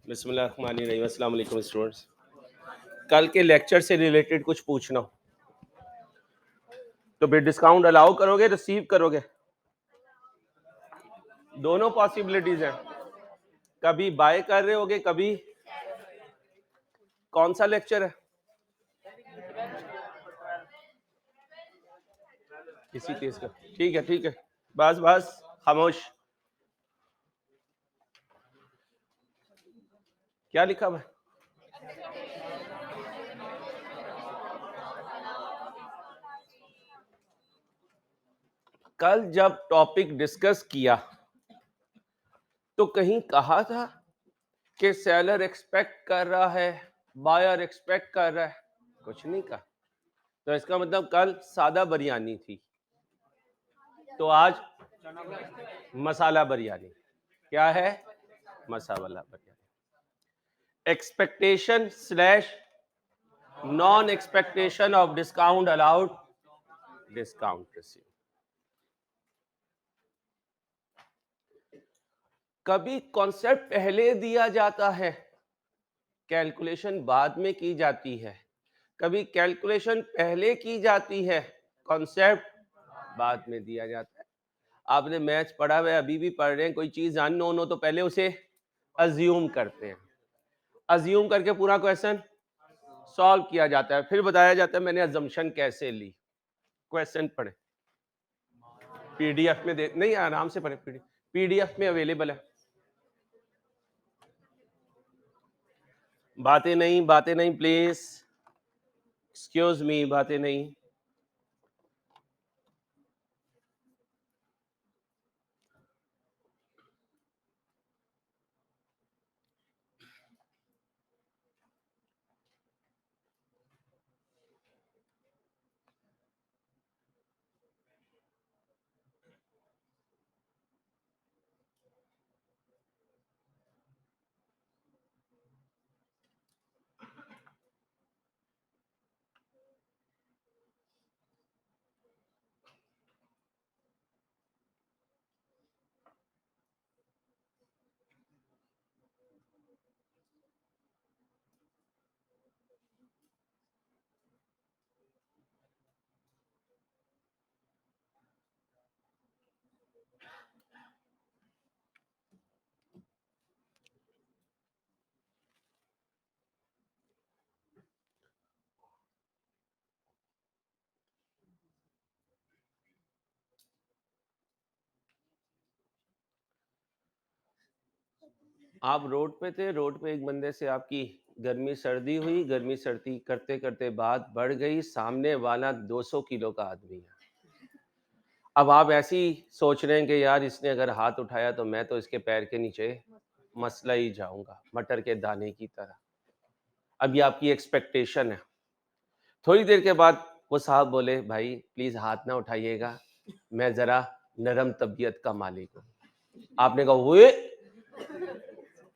बिस्मिल्लाहिर्रहमानिर्रहीम। अस्सलाम वालेकुम स्टूडेंट्स। कल के लेक्चर से रिलेटेड कुछ पूछना हो तो फिर डिस्काउंट अलाउ करोगे, रिसीव करोगे? दोनों पॉसिबिलिटीज हैं, कभी बाय कर रहे होगे, कभी कौन सा लेक्चर है? किसी केस का, ठीक है, बस बस खामोश। क्या लिखा हुआ है? कल जब टॉपिक डिस्कस किया तो कहीं कहा था कि सेलर एक्सपेक्ट कर रहा है, बायर एक्सपेक्ट कर रहा है? कुछ नहीं कहा। तो इसका मतलब कल सादा बिरयानी थी, तो आज मसाला बिरयानी। क्या है? Masala biryani. Expectation slash non expectation of discount allowed, discount receive. कभी कॉन्सेप्ट पहले दिया जाता है, कैलकुलेशन बाद में की जाती है। कभी कैलकुलेशन पहले की जाती है, कॉन्सेप्ट बाद में दिया जाता है। आपने मैथ्स पढ़ा हुआ है, अभी भी पढ़ रहे हैं, कोई चीज अननोन हो तो पहले उसे अज्यूम करते हैं, अज्यूम करके पूरा क्वेश्चन सॉल्व किया जाता है, फिर बताया जाता है मैंने अजम्पशन कैसे ली। क्वेश्चन पढ़े, पीडीएफ में दे, नहीं आराम से पढ़े, पीडीएफ में अवेलेबल है। बातें नहीं प्लीज, एक्सक्यूज मी, बातें नहीं। आप रोड पे थे, रोड पे एक बंदे से आपकी गर्मी सर्दी हुई, गर्मी सर्दी करते करते बात बढ़ गई, सामने वाला 200 किलो का आदमी है। अब आप ऐसी सोच रहे हैं कि यार इसने अगर हाथ उठाया तो मैं तो इसके पैर के नीचे मसला ही जाऊंगा, मटर के दाने की तरह। अब ये आपकी एक्सपेक्टेशन है। थोड़ी देर के बाद वो साहब बोले, भाई प्लीज हाथ ना उठाइएगा, मैं जरा नरम तबीयत का मालिक हूं। आपने कहा हुए,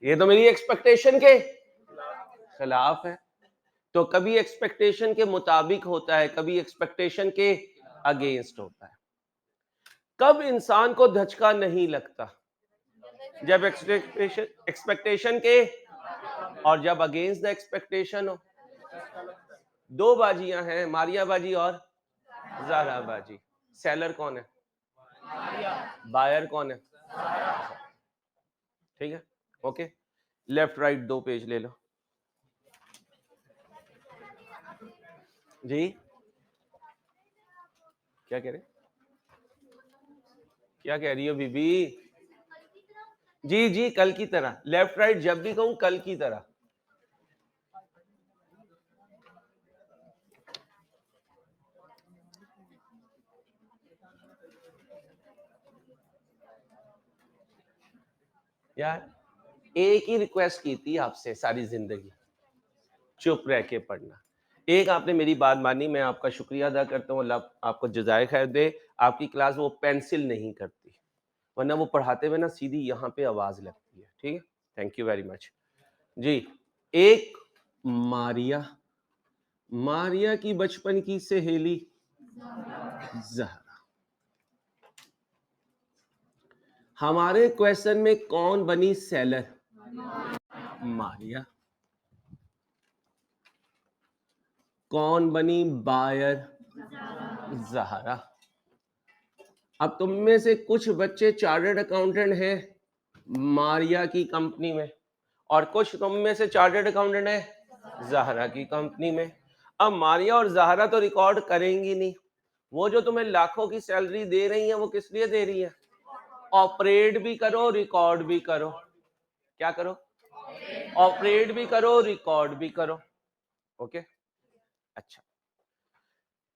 ये तो मेरी एक्सपेक्टेशन के खिलाफ है। तो कभी एक्सपेक्टेशन के मुताबिक होता है, कभी एक्सपेक्टेशन के अगेंस्ट होता है। कब इंसान को धचका नहीं लगता? जब एक्सपेक्टेशन के और जब अगेंस्ट द एक्सपेक्टेशन हो। दो बाजियां हैं, मारिया बाजी और ज़ारा बाजी। सेलर कौन है? बायर कौन है? ठीक है, ओके। लेफ्ट राइट 2 पेज ले लो जी। क्या कह रहे, क्या कह रही हो बीबी? जी जी, कल की तरह। लेफ्ट राइट जब भी कहूं कल की तरह। यार एक ही रिक्वेस्ट की थी आपसे सारी जिंदगी, चुप रह के पढ़ना। एक आपने मेरी बात मानी, मैं आपका शुक्रिया अदा करता हूँ, अल्लाह आपको जज़ाए खैर दे। आपकी क्लास वो पेंसिल नहीं करती, वरना वो पढ़ाते हुए ना सीधी यहाँ पे आवाज लगती है। ठीक है, थैंक यू वेरी मच जी। एक मारिया, मारिया की बचपन की सहेली जहरा। हमारे क्वेश्चन में कौन बनी सेलर? मारिया। कौन बनी बायर? ज़हरा। अब तुम में से कुछ बच्चे चार्टर्ड अकाउंटेंट हैं मारिया की कंपनी में, और कुछ तुम में से चार्टर्ड अकाउंटेंट है ज़हरा की कंपनी में। अब मारिया और ज़हरा तो रिकॉर्ड करेंगी नहीं, वो जो तुम्हें लाखों की सैलरी दे रही है वो किस लिए दे रही है? ऑपरेट भी करो, रिकॉर्ड भी करो। क्या करो? ऑपरेट भी करो, रिकॉर्ड भी करो। ओके, अच्छा।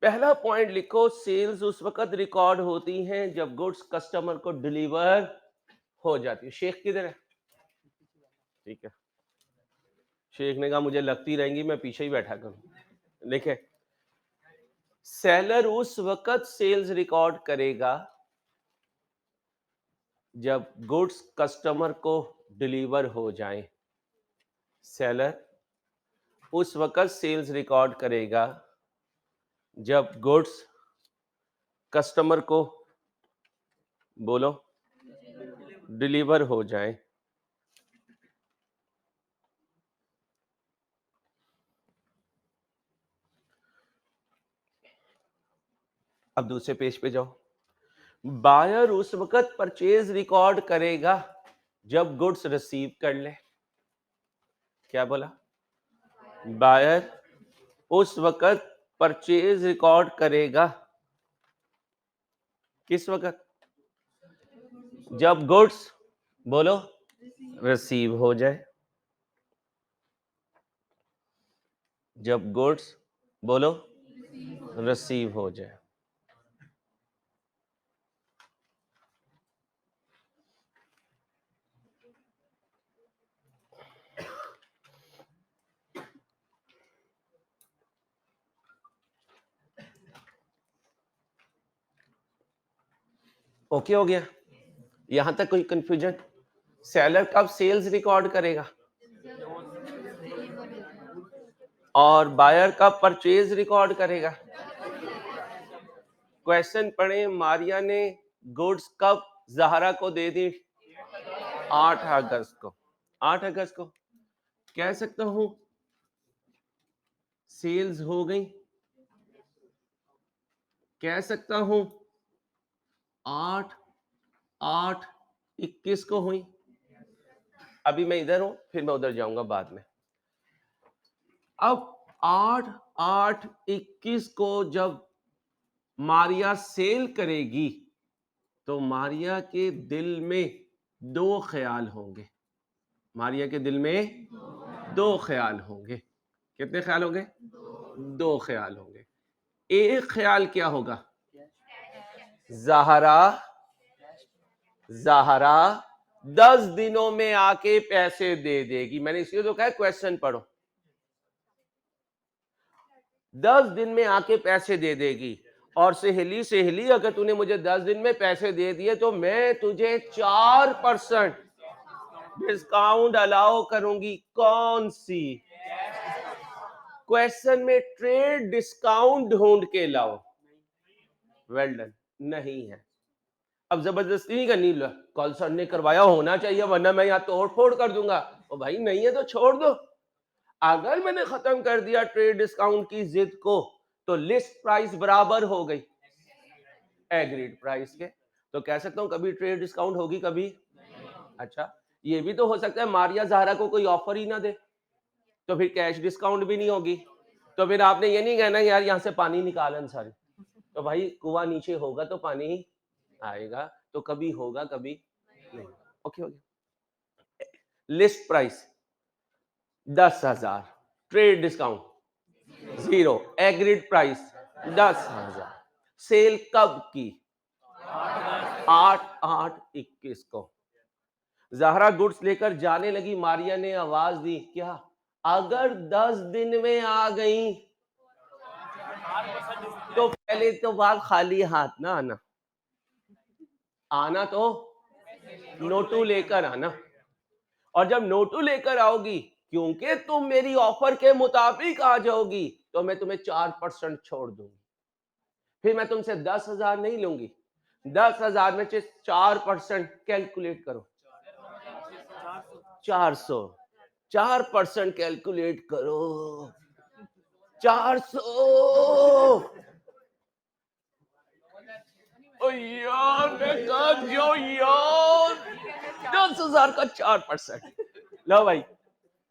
पहला पॉइंट लिखो, सेल्स उस वक्त रिकॉर्ड होती हैं जब गुड्स कस्टमर को डिलीवर हो जाती है। शेख किधर है? ठीक है, शेख ने कहा मुझे लगती रहेंगी, मैं पीछे ही बैठा करूं। देखें, सेलर उस वक्त सेल्स रिकॉर्ड करेगा जब गुड्स कस्टमर को डिलीवर हो जाए। सेलर उस वक्त सेल्स रिकॉर्ड करेगा जब गुड्स कस्टमर को, बोलो, डिलीवर हो जाए। अब दूसरे पेज पे जाओ। बायर उस वक्त परचेज रिकॉर्ड करेगा जब गुड्स रिसीव कर ले। क्या बोला? बायर उस वक्त परचेज रिकॉर्ड करेगा किस वक्त? जब गुड्स, बोलो, रिसीव हो जाए। जब गुड्स, बोलो, रिसीव हो जाए। ओके हो गया? यहां तक कोई कंफ्यूजन? सेलर कब सेल्स रिकॉर्ड करेगा और बायर कब परचेज रिकॉर्ड करेगा? क्वेश्चन पढ़े, मारिया ने गुड्स कब ज़हरा को दे दी? 8 अगस्त को। 8 अगस्त को कह सकता हूं सेल्स हो गई, कह सकता हूं 8/8/21 को हुई। अभी मैं इधर हूं, फिर मैं उधर जाऊंगा बाद में। अब 8/8/21 को जब मारिया सेल करेगी तो मारिया के दिल में दो ख्याल होंगे। मारिया के दिल में दो ख्याल होंगे। कितने ख्याल होंगे? दो ख्याल होंगे। एक ख्याल क्या होगा? ज़हरा 10 दिनों में आके पैसे दे देगी। मैंने इसलिए तो कहा क्वेश्चन पढ़ो। 10 दिन में आके पैसे दे देगी। और सहेली अगर तूने मुझे 10 दिन में पैसे दे दिए तो मैं तुझे 4% डिस्काउंट अलाउ करूंगी। कौन सी? क्वेश्चन में ट्रेड डिस्काउंट ढूंढ के लाओ। Well done. नहीं है। अब जबरदस्ती नहीं करनी, कल सर ने करवाया, होना चाहिए वरना मैं यहाँ तोड़ फोड़ कर दूंगा। ओ भाई नहीं है तो छोड़ दो। अगर मैंने खत्म कर दिया ट्रेड डिस्काउंट की जिद को तो लिस्ट प्राइस बराबर हो गई एग्रीड प्राइस के। तो कह सकता हूं कभी ट्रेड डिस्काउंट होगी, कभी। अच्छा, ये भी तो हो सकता है मारिया ज़हरा को कोई ऑफर ही ना दे, तो फिर कैश डिस्काउंट भी नहीं होगी। तो फिर आपने ये नहीं कहना यार यहाँ से पानी निकालन सारी। तो भाई कुआं नीचे होगा तो पानी ही आएगा। तो कभी होगा कभी नहीं। ओके हो गया। List price 10,000, trade discount 0, agreed price 10,000। Sale कब की? 8/8/21 को। ज़हरा गुड्स लेकर जाने लगी। मारिया ने आवाज दी, क्या? अगर 10 दिन में आ गई तो पहले तो बात खाली हाथ ना आना। आना तो नोटू लेकर आना। और जब नोटू लेकर आओगी, क्योंकि तुम मेरी ऑफर के मुताबिक आ जाओगी, तो मैं तुम्हें 4% छोड़ दूंगी। फिर मैं तुमसे 10,000 नहीं लूंगी। 10,000 में से 4% कैलकुलेट करो। 400। 4% कैलकुलेट करो, 400। ओ यार मैं कहा जो यार 10,000 का 4%। लो भाई,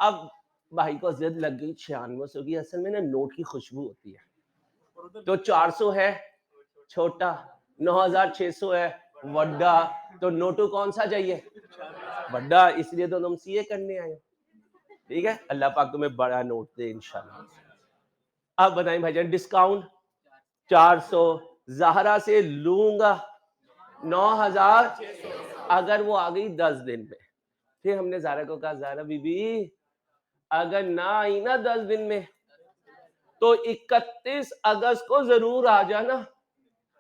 अब भाई को जिद लग गई 9600 की। असल में ना नोट की खुशबू होती है, तो 400 है छोटा, 9600 है बड़ा, तो नोटू कौन सा चाहिए? बड़ा। इसलिए तो तुम सीए करने आए हो। ठीक है, अल्लाह पाक तुम्हें बड़ा नोट दे इंशाल्लाह। अब बताएं भाईजान, डिस्काउंट 400, ज़हरा से लूंगा 9000, अगर वो आ गई 10 दिन में। फिर हमने ज़हरा को कहा, ज़हरा बीबी अगर ना आई ना 10 दिन में, तो 31 अगस्त को जरूर आ जाना,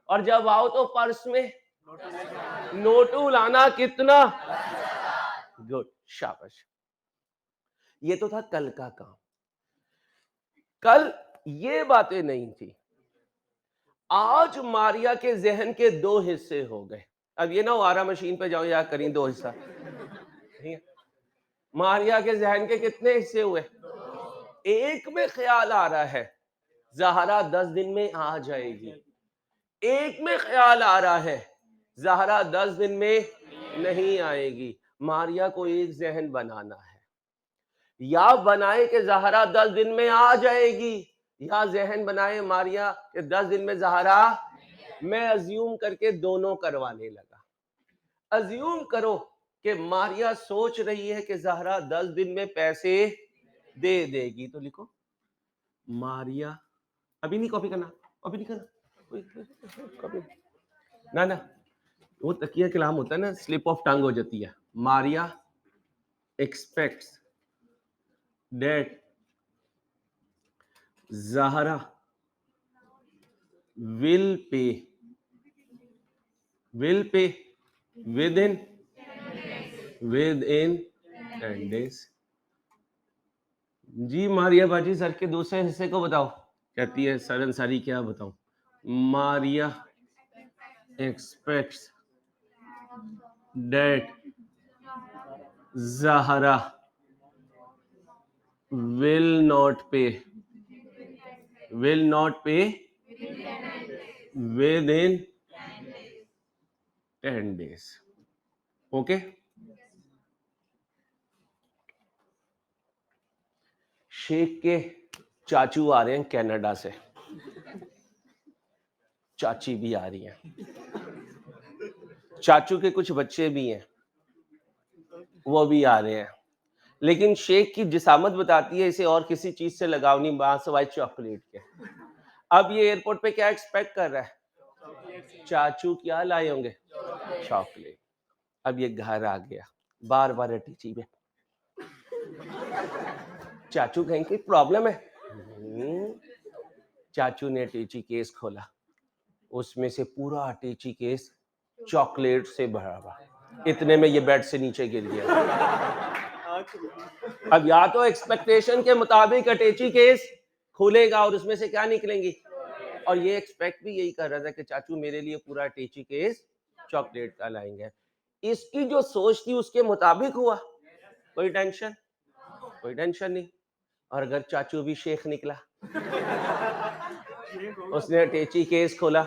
और जब आओ तो पर्स में नोटू लाना। कितना? गुड, शाबाश। ये तो था कल का काम। कल ये बातें नहीं थी। आज मारिया के जहन के दो हिस्से हो गए। अब ये ना हो आरा मशीन पे जाओ या करीं दो हिस्सा, ठीक है? मारिया के जहन के कितने हिस्से हुए? एक में ख्याल आ रहा है ज़हरा 10 दिन में आ जाएगी, एक में ख्याल आ रहा है ज़हरा 10 दिन में नहीं आएगी। मारिया को एक जहन बनाना है, या बनाए कि ज़हरा 10 दिन में आ जाएगी, या जहन बनाए मारिया कि 10 दिन में ज़हरा। मैं अज्यूम करके दोनों करवाने लगा। अज्यूम करो कि मारिया सोच रही है कि ज़हरा 10 दिन में पैसे दे देगी, तो लिखो मारिया। अभी नहीं कॉपी करना, अभी नहीं करना, कॉपी ना ना, वो तकिया कलाम होता है ना, स्लिप ऑफ टंग हो जाती है। Maria expects that Zahra will pay within 10 days। जी मारिया बाजी, सर के दूसरे हिस्से को बताओ। कहती है सर अंसारी क्या बताऊं? Maria expects that Zahra will not pay within 10 days। Okay, Sheikh के चाचू आ रहे हैं कनाडा से, चाची भी आ रही है, चाचू के कुछ बच्चे भी हैं, वो भी आ रहे हैं। लेकिन शेख की जिसामत बताती है इसे और किसी चीज से लगाव नहीं, बांसवाई चॉकलेट के। अब ये एयरपोर्ट पे क्या एक्सपेक्ट कर रहा है? चाचू क्या लाए होंगे? चॉकलेट। अब ये घर आ गया, बार बार अटैची में। चाचू कहेंगे प्रॉब्लम है? चाचू ने अटैची केस खोला, उसमें से पूरा अटैची केस चॉकलेट से भरा हुआ। इतने में ये बेड से नीचे गिर गया। अब या तो एक्सपेक्टेशन के मुताबिक अटैची केस खुलेगा और उसमें से क्या निकलेंगी, और ये एक्सपेक्ट भी यही कर रहा था कि चाचू मेरे लिए पूरा अटैची केस चॉकलेट का लाएंगे। इसकी जो सोच थी उसके मुताबिक हुआ, कोई टेंशन नहीं। और अगर चाचू भी शेख निकला, उसने अटैची केस खोला,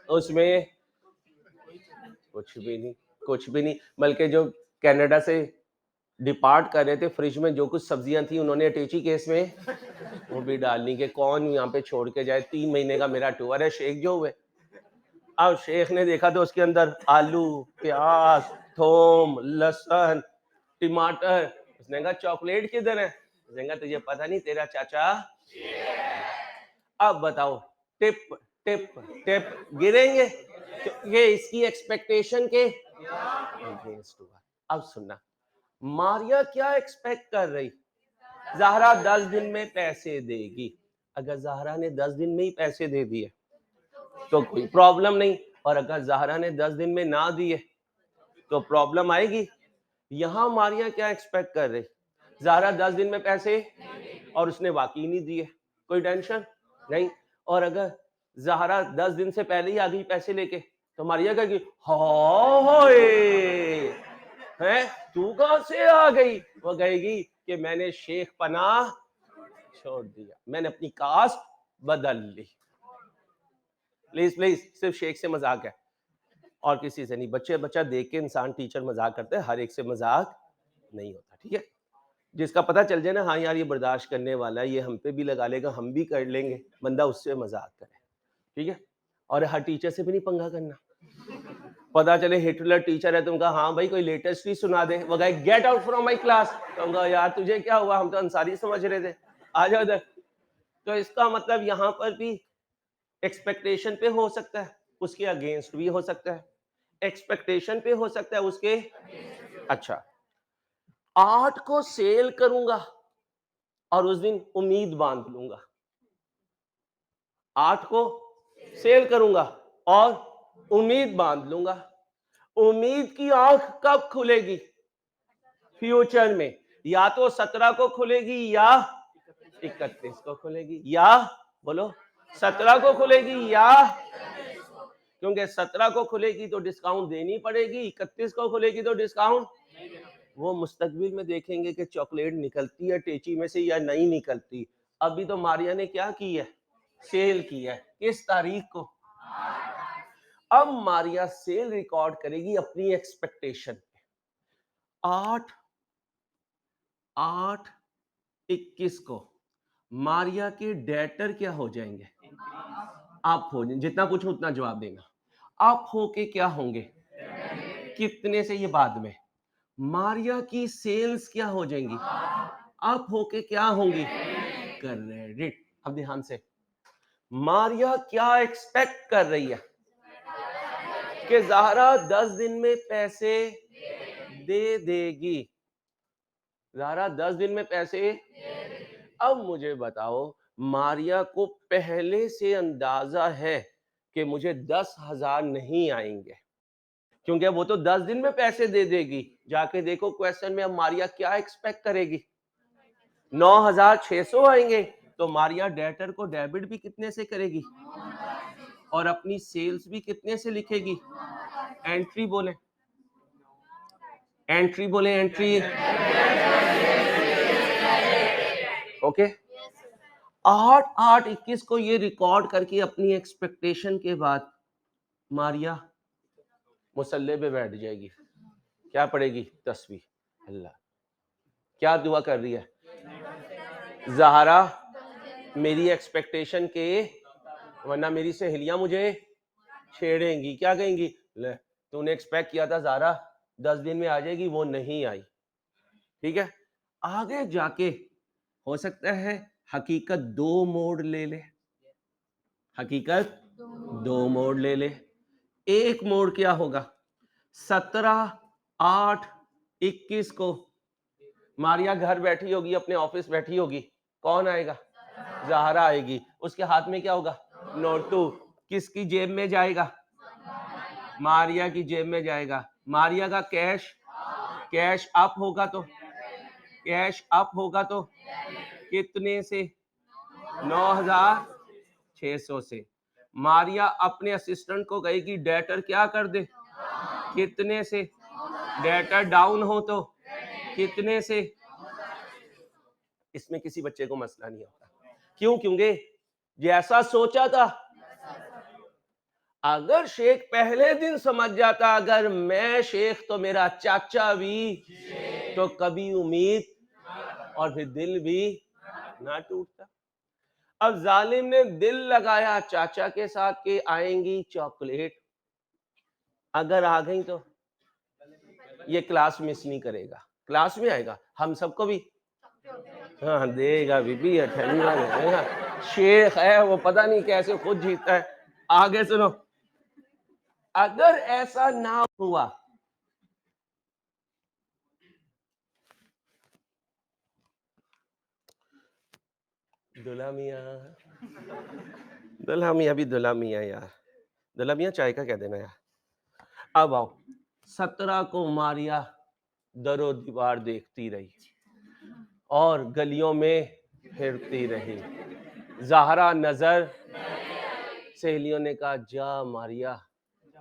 उसमें कुछ भी नहीं, बल्कि जो कनाडा से डिपार्ट कर रहे थे, फ्रिज में जो कुछ सब्जियां थी उन्होंने अटैची केस में वो भी डालनी कि कौन यहाँ पे छोड़ के जाए। 3 महीने का मेरा टूर है। शेख जो हुए, अब शेख ने देखा तो उसके अंदर आलू, प्याज, थोम, लहसुन, टमाटर। उसने कहा चॉकलेट किधर है? उसने कहा तुझे पता नहीं, तेरा चाचा। अब बताओ, टिप टिप टिप गिरेंगे, ये इसकी एक्सपेक्टेशन के अगेंस्ट हुआ। अब सुनना, मारिया क्या एक्सपेक्ट कर रही? ज़हरा 10 दिन में पैसे देगी। अगर ज़हरा ने 10 दिन में ही पैसे दे दिए तो कोई प्रॉब्लम नहीं, और अगर ज़हरा ने 10 दिन में ना दिए तो प्रॉब्लम आएगी। यहां मारिया क्या एक्सपेक्ट कर रही? ज़हरा 10 दिन में पैसे, और उसने वाकई नहीं दिए, कोई टेंशन नहीं। और अगर ज़हरा 10 दिन से पहले ही आ गई पैसे लेके, तो मारिया कहेगी हाय है तू कहां से आ गई? वो कहेगी कि मैंने शेख पनाह छोड़ दिया, मैंने अपनी कास्ट बदल ली। प्लीज प्लीज, सिर्फ शेख से मजाक है और किसी से नहीं। बच्चा देख के इंसान टीचर मजाक करते हैं, हर एक से मजाक नहीं होता, ठीक है। जिसका पता चल जाए ना, हाँ यार ये बर्दाश्त करने वाला है, ये हम पे भी लगा लेगा, हम भी कर लेंगे, बंदा उससे मजाक करे, ठीक है। और हर टीचर से भी नहीं पंगा करना। पता चले हिटलर टीचर है, तुम कहा हाँ भाई कोई लेटेस्ट ही सुना दे, वो कहे get out from my class, तुम कहा यार तुझे क्या हुआ, हम तो अंसारी समझ रहे थे, आ जाओ इधर। तो इसका मतलब यहाँ पर भी एक्सपेक्टेशन पे हो सकता है, उसके अगेंस्ट भी हो सकता है। एक्सपेक्टेशन पे हो सकता है, उसके अच्छा। 8 को सेल करूंगा और उस दिन उम्मीद बांध लूंगा। 8 को सेल करूंगा और उम्मीद बांध लूंगा। उम्मीद की आंख कब खुलेगी? फ्यूचर में, या तो 17 को खुलेगी या 31 को खुलेगी, या बोलो 17 को खुलेगी या, क्योंकि 17 को खुलेगी तो डिस्काउंट देनी पड़ेगी, 31 को खुलेगी तो डिस्काउंट। वो मुस्तकबिल में देखेंगे कि चॉकलेट निकलती है टेची में से या नहीं निकलती। अभी तो मारिया ने क्या की है? सेल की है। किस तारीख को? अब मारिया सेल रिकॉर्ड करेगी अपनी एक्सपेक्टेशन पे। 8/8/21 को मारिया के डेटर क्या हो जाएंगे? आप हो जाएंगे। जितना पूछो उतना जवाब देना। आप होके क्या होंगे? कितने से ये बाद में। मारिया की सेल्स क्या हो जाएंगी? आप होके क्या होंगी? क्रेडिट। अब ध्यान से, मारिया क्या एक्सपेक्ट कर रही है? कि ज़हरा 10 दिन में पैसे दे देगी। ज़हरा 10 दिन में पैसे। अब मुझे बताओ, मारिया को पहले से अंदाजा है कि मुझे 10,000 नहीं आएंगे, क्योंकि वो तो 10 दिन में पैसे दे देगी। जाके देखो क्वेश्चन में, अब मारिया क्या एक्सपेक्ट करेगी? 9,600 आएंगे। तो मारिया डेटर को डेबिट भी कितने से करेगी और अपनी सेल्स भी कितने से लिखेगी? एंट्री बोले, एंट्री बोले, एंट्री। ओके। 8/8/21 को ये रिकॉर्ड करके अपनी एक्सपेक्टेशन के बाद मारिया मुसल्ले पे बैठ जाएगी। क्या पढ़ेगी? तस्बीह। अल्लाह क्या दुआ कर रही है? ज़हरा मेरी एक्सपेक्टेशन के, वरना मेरी सहेलियां मुझे छेड़ेंगी। क्या कहेंगी? ले, तूने एक्सपेक्ट किया था ज़हरा 10 दिन में आ जाएगी, वो नहीं आई। ठीक है। आगे जाके हो सकता है हकीकत 2 मोड़ ले ले। हकीकत 2 मोड़ ले ले। एक मोड़ क्या होगा? 17/8/21 को मारिया घर बैठी होगी, अपने ऑफिस बैठी होगी। कौन आएगा? ज़हरा आएगी। उसके हाथ में क्या होगा? नोटू। किसकी जेब में जाएगा? मारिया की जेब में जाएगा। मारिया का कैश, कैश अप होगा तो, कैश अप होगा तो कितने से? 9,600 से। मारिया अपने असिस्टेंट को कहेगी डेटर क्या कर दे? कितने से? डेटर डाउन हो तो कितने से? इसमें किसी बच्चे को मसला नहीं होता। क्यों? क्योंकि जैसा सोचा था, अगर शेख पहले दिन समझ जाता अगर मैं शेख तो मेरा चाचा भी, तो कभी उम्मीद और फिर दिल भी ना टूटता। अब जालिम ने दिल लगाया चाचा के साथ के आएंगी चॉकलेट। अगर आ गई तो ये क्लास मिस नहीं करेगा, क्लास में आएगा, हम सबको भी हाँ देगा। बीबी ठंडा देगा। शेख है वो, पता नहीं कैसे खुद जीतता है। आगे सुनो, अगर ऐसा ना हुआ, दुल्हा मियाँ, दुल्हा मियाँ भी दुल्हा मियाँ यार, दुल्हा मियाँ चाय का कह देना यार। अब आओ, 17 को मारिया दरो दीवार देखती रही और गलियों में फिरती रही। ज़हरा नजर, सहेलियों ने कहा जा मारिया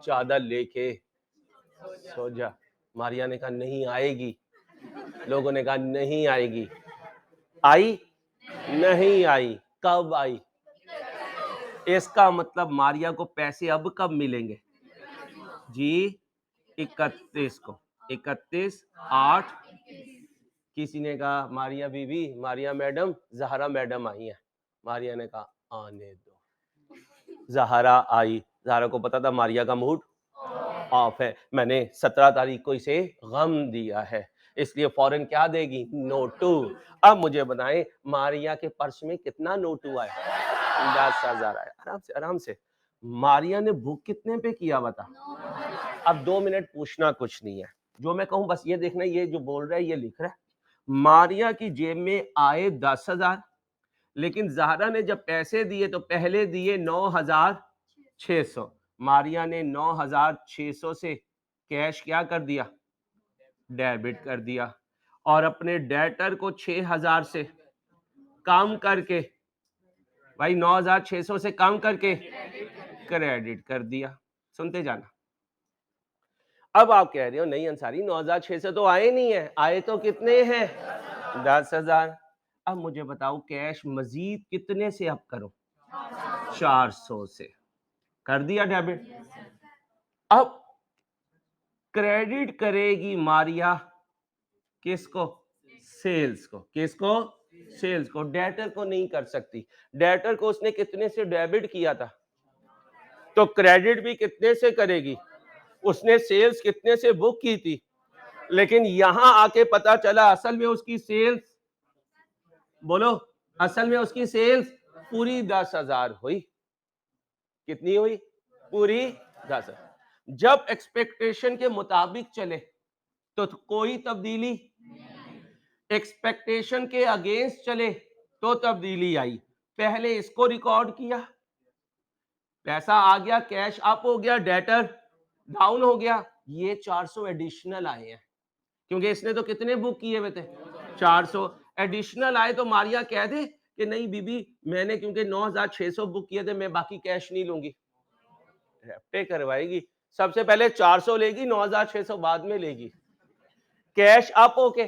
चादर लेके सो जा। मारिया ने कहा नहीं आएगी। लोगों ने कहा नहीं आएगी। आई? नहीं आई। कब आई? इसका मतलब मारिया को पैसे अब कब मिलेंगे जी? 31 को। 31/8। किसी ने कहा मारिया बीबी, मारिया मैडम, जहरा मैडम आई हैं। मारिया ने कहा आने दो। जहरा आई। जहरा को पता था मारिया का मूड ऑफ है, मैंने 17 तारीख को इसे गम दिया है, इसलिए फौरन क्या देगी? नोटू। अब मुझे बताएं मारिया के पर्स में कितना नोटू आया? 10,000 आया। आराम से आराम से। मारिया ने बुक कितने पे किया बता? अब 2 मिनट पूछना कुछ नहीं है, जो मैं कहूं बस ये देखना, ये जो बोल रहा है ये लिख रहा है। मारिया की जेब में आए 10,000, लेकिन जहरा ने जब पैसे दिए तो पहले दिए 9,600। मारिया ने 9,600 से कैश क्या कर दिया? डेबिट कर दिया, और अपने डेटर को 6,000 से कम करके, भाई 9,600 से कम करके क्रेडिट कर दिया। सुनते जाना। अब आप कह रहे हो नहीं अंसारी 9,600 तो आए नहीं है, आए तो कितने हैं? 10,000। अब मुझे बताओ कैश मजीद कितने से अप करो? 400 से। कर दिया डेबिट। अब क्रेडिट करेगी मारिया किसको? सेल्स को। किसको? सेल्स को। डेटर को नहीं कर सकती। डेटर को उसने कितने से डेबिट किया था, तो क्रेडिट भी कितने से करेगी? उसने सेल्स कितने से बुक की थी, लेकिन यहां आके पता चला असल में उसकी सेल्स, बोलो, असल में उसकी सेल्स पूरी 10,000 हुई। कितनी हुई? पूरी 10,000। जब एक्सपेक्टेशन के मुताबिक चले तो कोई तब्दीली, एक्सपेक्टेशन के अगेंस्ट चले तो तब्दीली आई। पहले इसको रिकॉर्ड किया, पैसा आ गया, कैश अप हो गया, डेटर डाउन हो गया, ये 400 एडिशनल आए हैं, क्योंकि इसने तो कितने बुक किए हुए थे? 400 एडिशनल आए। तो मारिया कह दे कि नहीं बीबी, मैंने क्योंकि 9,600 बुक किए थे, मैं बाकी कैश नहीं लूंगी। रेप्टे करवाएगी। सबसे पहले 400 लेगी, 9,600 बाद में लेगी। कैश अप होके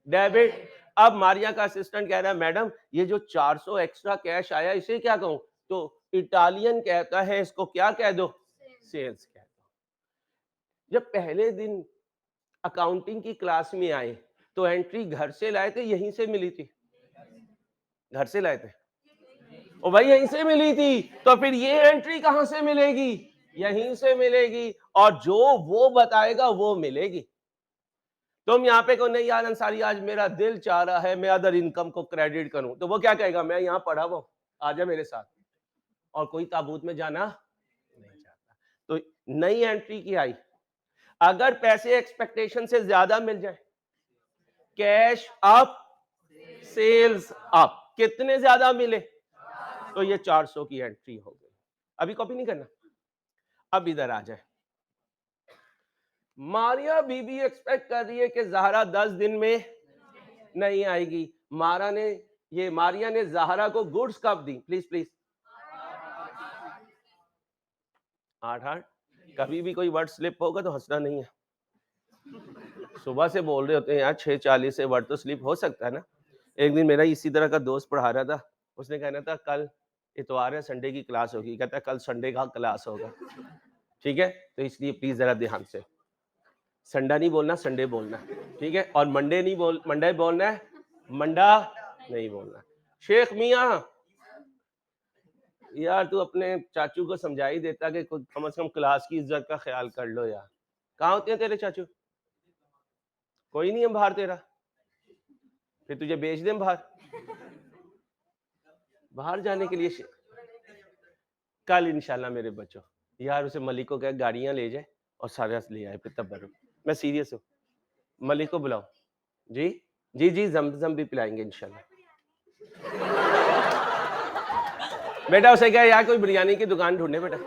डेबिट। अब मारिया का असिस्टेंट कह रहा है मैडम ये जो 400 एक्स्ट्रा कैश आया इसे क्या कहूं? तो इटालियन कहता है इसको क्या कह दो? सेल्स कह दो। जब पहले दिन अकाउंटिंग की क्लास में आए तो एंट्री घर से लाए थे, यहीं से मिली थी? घर से लाए थे, और भाई यहीं से मिली थी, तो फिर ये एंट्री कहां से मिलेगी? यहीं से मिलेगी, और जो वो बताएगा वो मिलेगी। तुम यहाँ पे को नहीं यार अंसारी आज मेरा दिल चाह रहा है मैं अदर इनकम को क्रेडिट करूं, तो वो क्या कहेगा? मैं यहाँ पढ़ा हुआ, आजा मेरे साथ। और कोई ताबूत में जाना नहीं चाहता। तो नई एंट्री की आई, अगर पैसे एक्सपेक्टेशन से ज्यादा मिल जाए, कैश अप, सेल्स अप, कितने ज्यादा मिले तो ये 400 की एंट्री हो गई। अभी कॉपी नहीं करना, अब इधर आ जाए। मारिया बीबी एक्सपेक्ट कर रही है कि जहरा 10 दिन में नहीं आएगी। मारिया ने जहरा को गुड्स कब दी? Please please. 8/8। कभी भी कोई वर्ड स्लिप होगा तो हंसना नहीं है। सुबह से बोल रहे होते हैं यार 6:40 से वर्ड तो स्लिप हो सकता है ना। एक दिन मेरा इसी तरह का दोस्त पढ़ा रहा था, उसने कहना था कल इतवार है, संडे की क्लास होगी, कहता है कल संडे का क्लास होगा। ठीक है, तो इसलिए प्लीज जरा ध्यान से, संडा नहीं बोलना, संडे बोलना, ठीक है? और मंडे बोलना है, मंडा नहीं बोलना। शेख मियां यार तू अपने चाचू को समझा ही देता कि कम से कम क्लास की इज्जत का ख्याल कर लो यार। कहाँ होते हैं तेरे चाचू? कोई नहीं है बाहर तेरा? फिर तुझे बेच दें बाहर? बाहर जाने के लिए कल इंशाल्लाह मेरे बच्चों, यार उसे मलिक को क्या गाड़ियां ले जाए और सारा ले आए, फिर तब भरो। मैं सीरियस हूँ, मलिक को बुलाओ। जी जी जी, जमजम भी पिलाएंगे इंशाल्लाह। बेटा उसे क्या यार कोई बिरयानी की दुकान ढूंढे बेटा।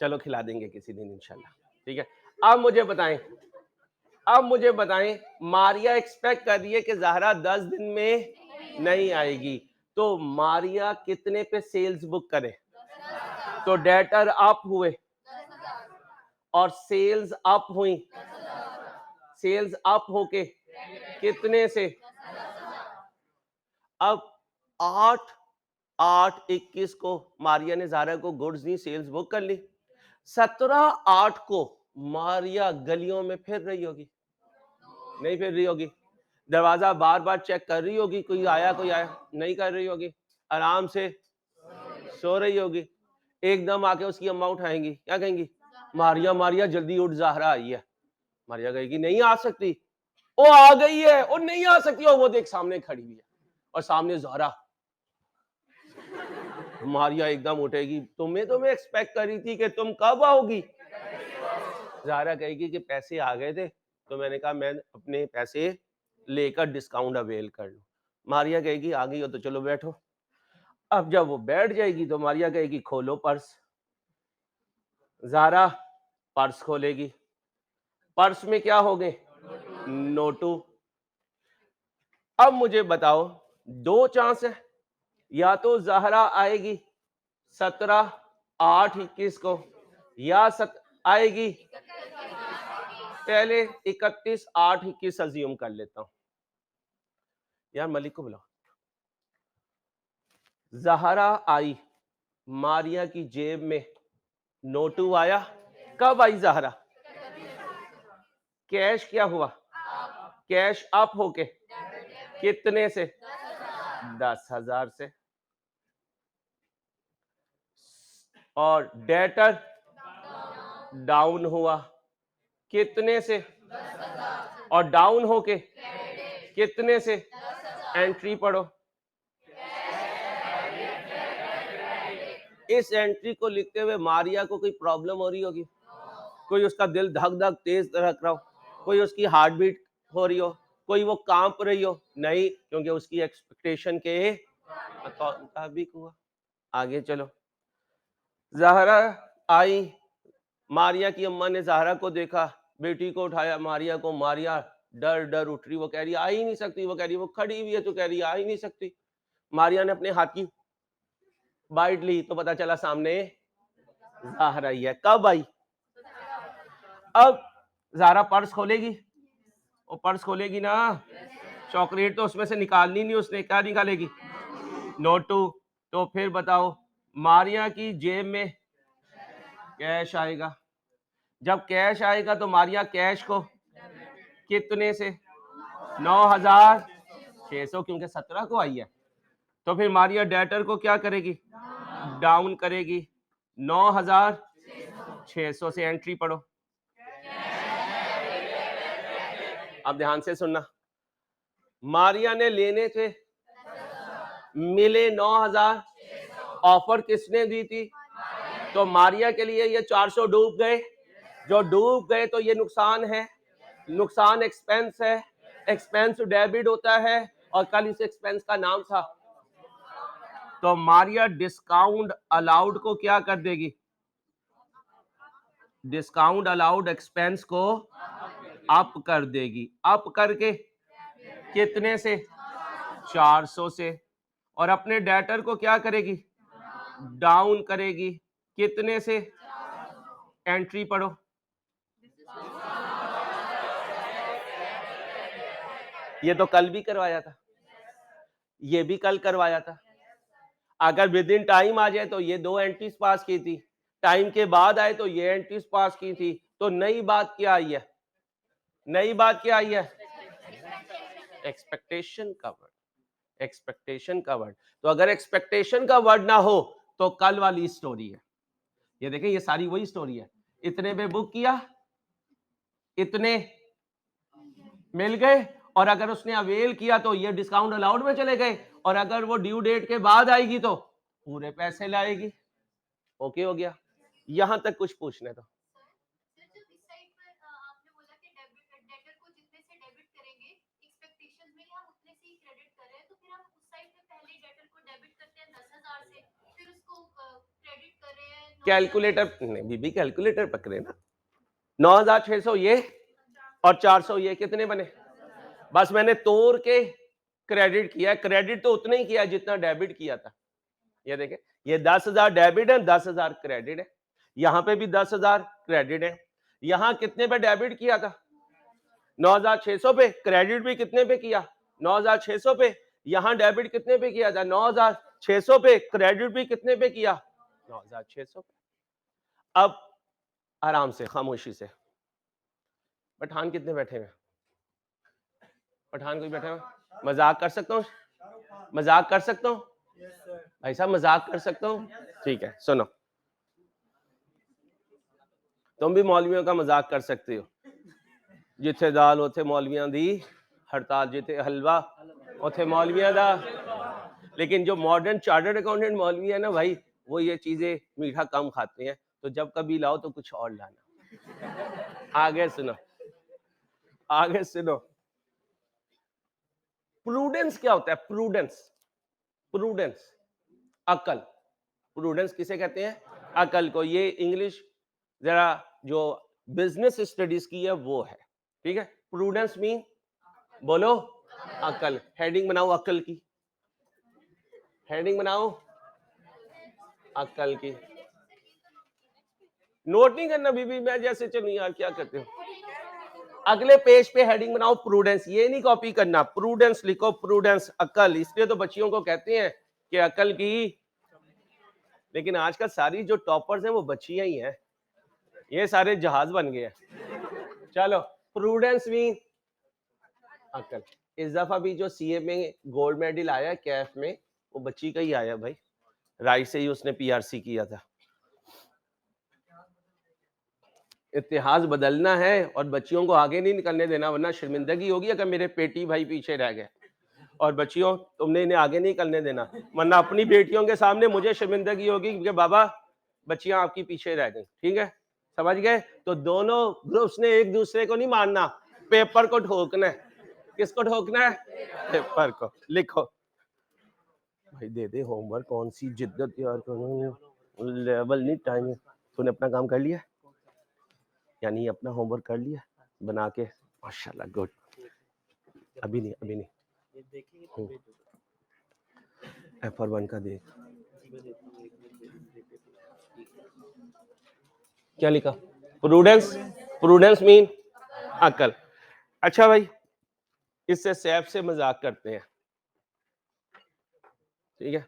चलो खिला देंगे किसी दिन इंशाल्लाह, ठीक है? अब मुझे बताएं मारिया एक्सपेक्ट कर रही है कि जहरा 10 दिन में नहीं आएगी, तो मारिया कितने पे सेल्स बुक करे? तो डेटर अप हुए और सेल्स अप हुई, सेल्स अप होके कितने से? अब 8/8/21 को मारिया ने ज़ारा को गुड्स दी, सेल्स बुक कर ली। 17/8 को मारिया गलियों में फिर रही होगी, नहीं फिर रही होगी, दरवाजा बार बार चेक कर रही होगी, कोई आया नहीं कर रही होगी, आराम से सो रही होगी। एकदम आके उसकी अम्मा उठाएंगी, क्या कहेंगी? मारिया मारिया जल्दी उठ, ज़ाहरा आई है। मारिया कहेगी नहीं आ सकती। ओ आ गई है, ओ नहीं आ सकती। और वो देख सामने खड़ी हुई है और सामने ज़ाहरा। मारिया एकदम उठेगी, तुम्हें तो मैं एक्सपेक्ट कर रही थी कि तुम कब आओगी। ज़ाहरा कहेगी कि पैसे आ गए थे तो मैंने कहा मैं अपने पैसे लेकर डिस्काउंट अवेल कर लूं। मारिया कहेगी आ गई हो तो चलो बैठो। अब जब वो बैठ जाएगी तो मारिया कहेगी खोलो पर्स। ज़ाहरा पर्स खोलेगी, पर्स में क्या हो गए? नोटू। अब मुझे बताओ, दो चांस है, या तो ज़ाहरा आएगी 17/8/21 को, या आएगी पहले 31/8/21 अज्यूम कर लेता हूं। यार मलिक को बुलाओ। ज़ाहरा आई, मारिया की जेब में नोटू आया। कब आई ज़ाहरा? कैश क्या हुआ? कैश अप होके कितने से? 10,000 से। और डेटर डाउन हुआ कितने से? और डाउन होके कितने से? एंट्री पढ़ो। इस एंट्री को लिखते हुए मारिया को कोई प्रॉब्लम हो रही होगी? कोई उसका दिल धक धक तेज रख रहा हो, कोई उसकी हार्ट बीट हो रही हो, कोई वो कांप रही हो? नहीं, क्योंकि उसकी एक्सपेक्टेशन के मुताबिक हुआ। आगे चलो। ज़ाहरा आई, मारिया की अम्मा ने ज़ाहरा को देखा, बेटी को उठाया, मारिया को। मारिया डर डर उठ रही, वो कह रही आ ही नहीं सकती, वो कह रही वो खड़ी हुई है तो कह रही आ ही नहीं सकती। मारिया ने अपने हाथ की बाइट ली तो पता चला सामने ज़ाहरा ही है। कब आई? अब ज़ाहरा पर्स खोलेगी, वो पर्स खोलेगी ना, चॉकलेट तो उसमें से निकालनी नहीं उसने, क्या निकालेगी? नोटू। तो फिर बताओ, मारिया की जेब में कैश आएगा। जब कैश आएगा तो मारिया कैश को कितने से? 9,600, क्योंकि 17 को आई है। तो फिर मारिया डेटर को क्या करेगी? डाउन करेगी। 9,600 से एंट्री पढ़ो। अब ध्यान से सुनना, मारिया ने लेने थे, मिले 9,000, ऑफर किसने दी थी? तो मारिया के लिए ये 400 डूब गए। जो डूब गए तो ये नुकसान है, नुकसान एक्सपेंस है, एक्सपेंस डेबिट होता है, और कल इस एक्सपेंस का नाम था। तो मारिया डिस्काउंट अलाउड को क्या कर देगी? डिस्काउंट अलाउड एक्सपेंस को अप कर देगी। अप करके कितने से? 400 से। और अपने डेटर को क्या करेगी? डाउन करेगी। कितने से? एंट्री पढ़ो। ये तो कल भी करवाया था, ये भी कल करवाया था। अगर विद इन टाइम आ जाए तो ये 2 एंट्रीज पास की थी, टाइम के बाद आए तो ये एंट्रीज पास की थी। तो नई बात क्या आई है? नई बात क्या आई है? एक्सपेक्टेशन का वर्ड, एक्सपेक्टेशन का वर्ड। तो अगर एक्सपेक्टेशन का वर्ड ना हो तो कल वाली स्टोरी है। ये देखें, ये सारी वही स्टोरी है। इतने पे बुक किया, इतने मिल गए, और अगर उसने अवेल किया तो ये डिस्काउंट अलाउड में चले गए, और अगर वो ड्यू डेट के बाद आएगी तो पूरे पैसे लाएगी। ओके हो गया? यहां तक कुछ पूछने तो कैलकुलेटर नहीं बीबी, कैलकुलेटर पकड़े ना। 9,600 ये और 400 ये, कितने बने? बस मैंने तोड़ के क्रेडिट किया। क्रेडिट तो उतना ही किया जितना डेबिट किया था। ये देखें, ये 10,000 डेबिट है, 10,000 क्रेडिट है। यहां पे भी 10,000 क्रेडिट है। यहां कितने पे डेबिट किया था? 9,600 पे। क्रेडिट भी कितने पे किया? 9,600 पे। यहां डेबिट कितने पे किया था? 9,600 पे। क्रेडिट भी कितने पे किया? 9,600 पे। अब आराम से, खामोशी से, पठान कितने बैठे हुए? पठान कोई बैठा हुआ? मजाक कर सकता हूँ? मजाक कर सकता हूँ? भाई साहब मजाक कर सकता हूँ? ठीक है, सुनो। तुम भी मौलवियों का मजाक कर सकते हो। जिथे दाल उथे मौलवियां दी हड़ताल, जिथे हलवा उथे मौलवियां दा। लेकिन जो मॉडर्न चार्टर्ड अकाउंटेंट मौलवी है ना भाई, वो ये चीजें मीठा कम खाते हैं, तो जब कभी लाओ तो कुछ और लाना। आगे सुनो, आगे सुनो। प्रूडेंस क्या होता है? प्रूडेंस, प्रूडेंस अकल। प्रूडेंस किसे कहते हैं? अकल को। ये इंग्लिश जरा जो बिजनेस स्टडीज की है वो है, ठीक है। प्रूडेंस मीन, बोलो, अकल। हेडिंग बनाओ अकल की, हेडिंग बनाओ अकल की। नोट नहीं करना बीबी, मैं जैसे चलूं यार, क्या करते हो? अगले पेज पे हेडिंग बनाओ प्रूडेंस, ये नहीं कॉपी करना, प्रूडेंस लिखो, प्रूडेंस अकल। इसलिए तो बच्चियों को कहते हैं कि अकल की। लेकिन आजकल सारी जो टॉपर्स हैं वो बच्चियां ही हैं, ये सारे जहाज बन गए हैं। चलो, प्रूडेंस मीन अकल। इस दफा भी जो सीए में गोल्ड मेडल आया कैफ में, वो बच्ची का ही आया भाई, राइट से ही उसने पीआरसी किया था। इतिहास बदलना है और बच्चियों को आगे नहीं निकलने देना, वरना शर्मिंदगी होगी अगर मेरे पेटी भाई पीछे रह गए। और बच्चियों, तुमने इन्हें आगे नहीं निकलने देना, वरना अपनी बेटियों के सामने मुझे शर्मिंदगी होगी कि बाबा बच्चियां आपकी पीछे रह गई। ठीक है, समझ गए? तो दोनों ग्रुप्स ने एक दूसरे को नहीं मानना, पेपर को ठोकना है। किसको ठोकना है? पेपर को। लिखो भाई, दे दे होमवर्क, कौन सी जिद्दत यार, लेवल नहीं, टाइम। तूने अपना काम कर लिया, यानी अपना होमवर्क कर लिया बना के? माशाल्लाह, गुड। अभी नहीं, अभी नहीं। F1 का देख, क्या लिखा? प्रूडेंस। प्रूडेंस मीन अकल। अच्छा भाई, इससे सैफ से मजाक करते हैं, ठीक है।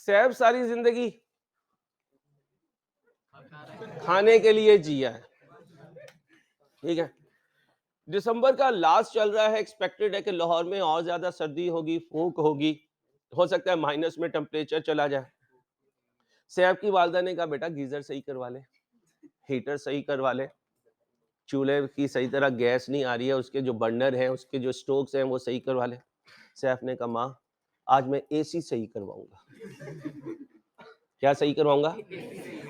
सैफ सारी जिंदगी खाने के लिए जिया है, ठीक है। दिसंबर का लास्ट चल रहा है, एक्सपेक्टेड है कि लाहौर में और ज्यादा सर्दी होगी, फूंक होगी, हो सकता है माइनस में टेम्परेचर चला जाए। सैफ की वालदा ने कहा बेटा गीजर सही करवा ले, हीटर सही करवा ले, चूल्हे की सही तरह गैस नहीं आ रही है, उसके जो बर्नर हैं, उसके जो स्टोव्स हैं वो सही करवा ले। सैफ ने कहा माँ आज मैं एसी सही करवाऊंगा। क्या सही करवाऊंगा?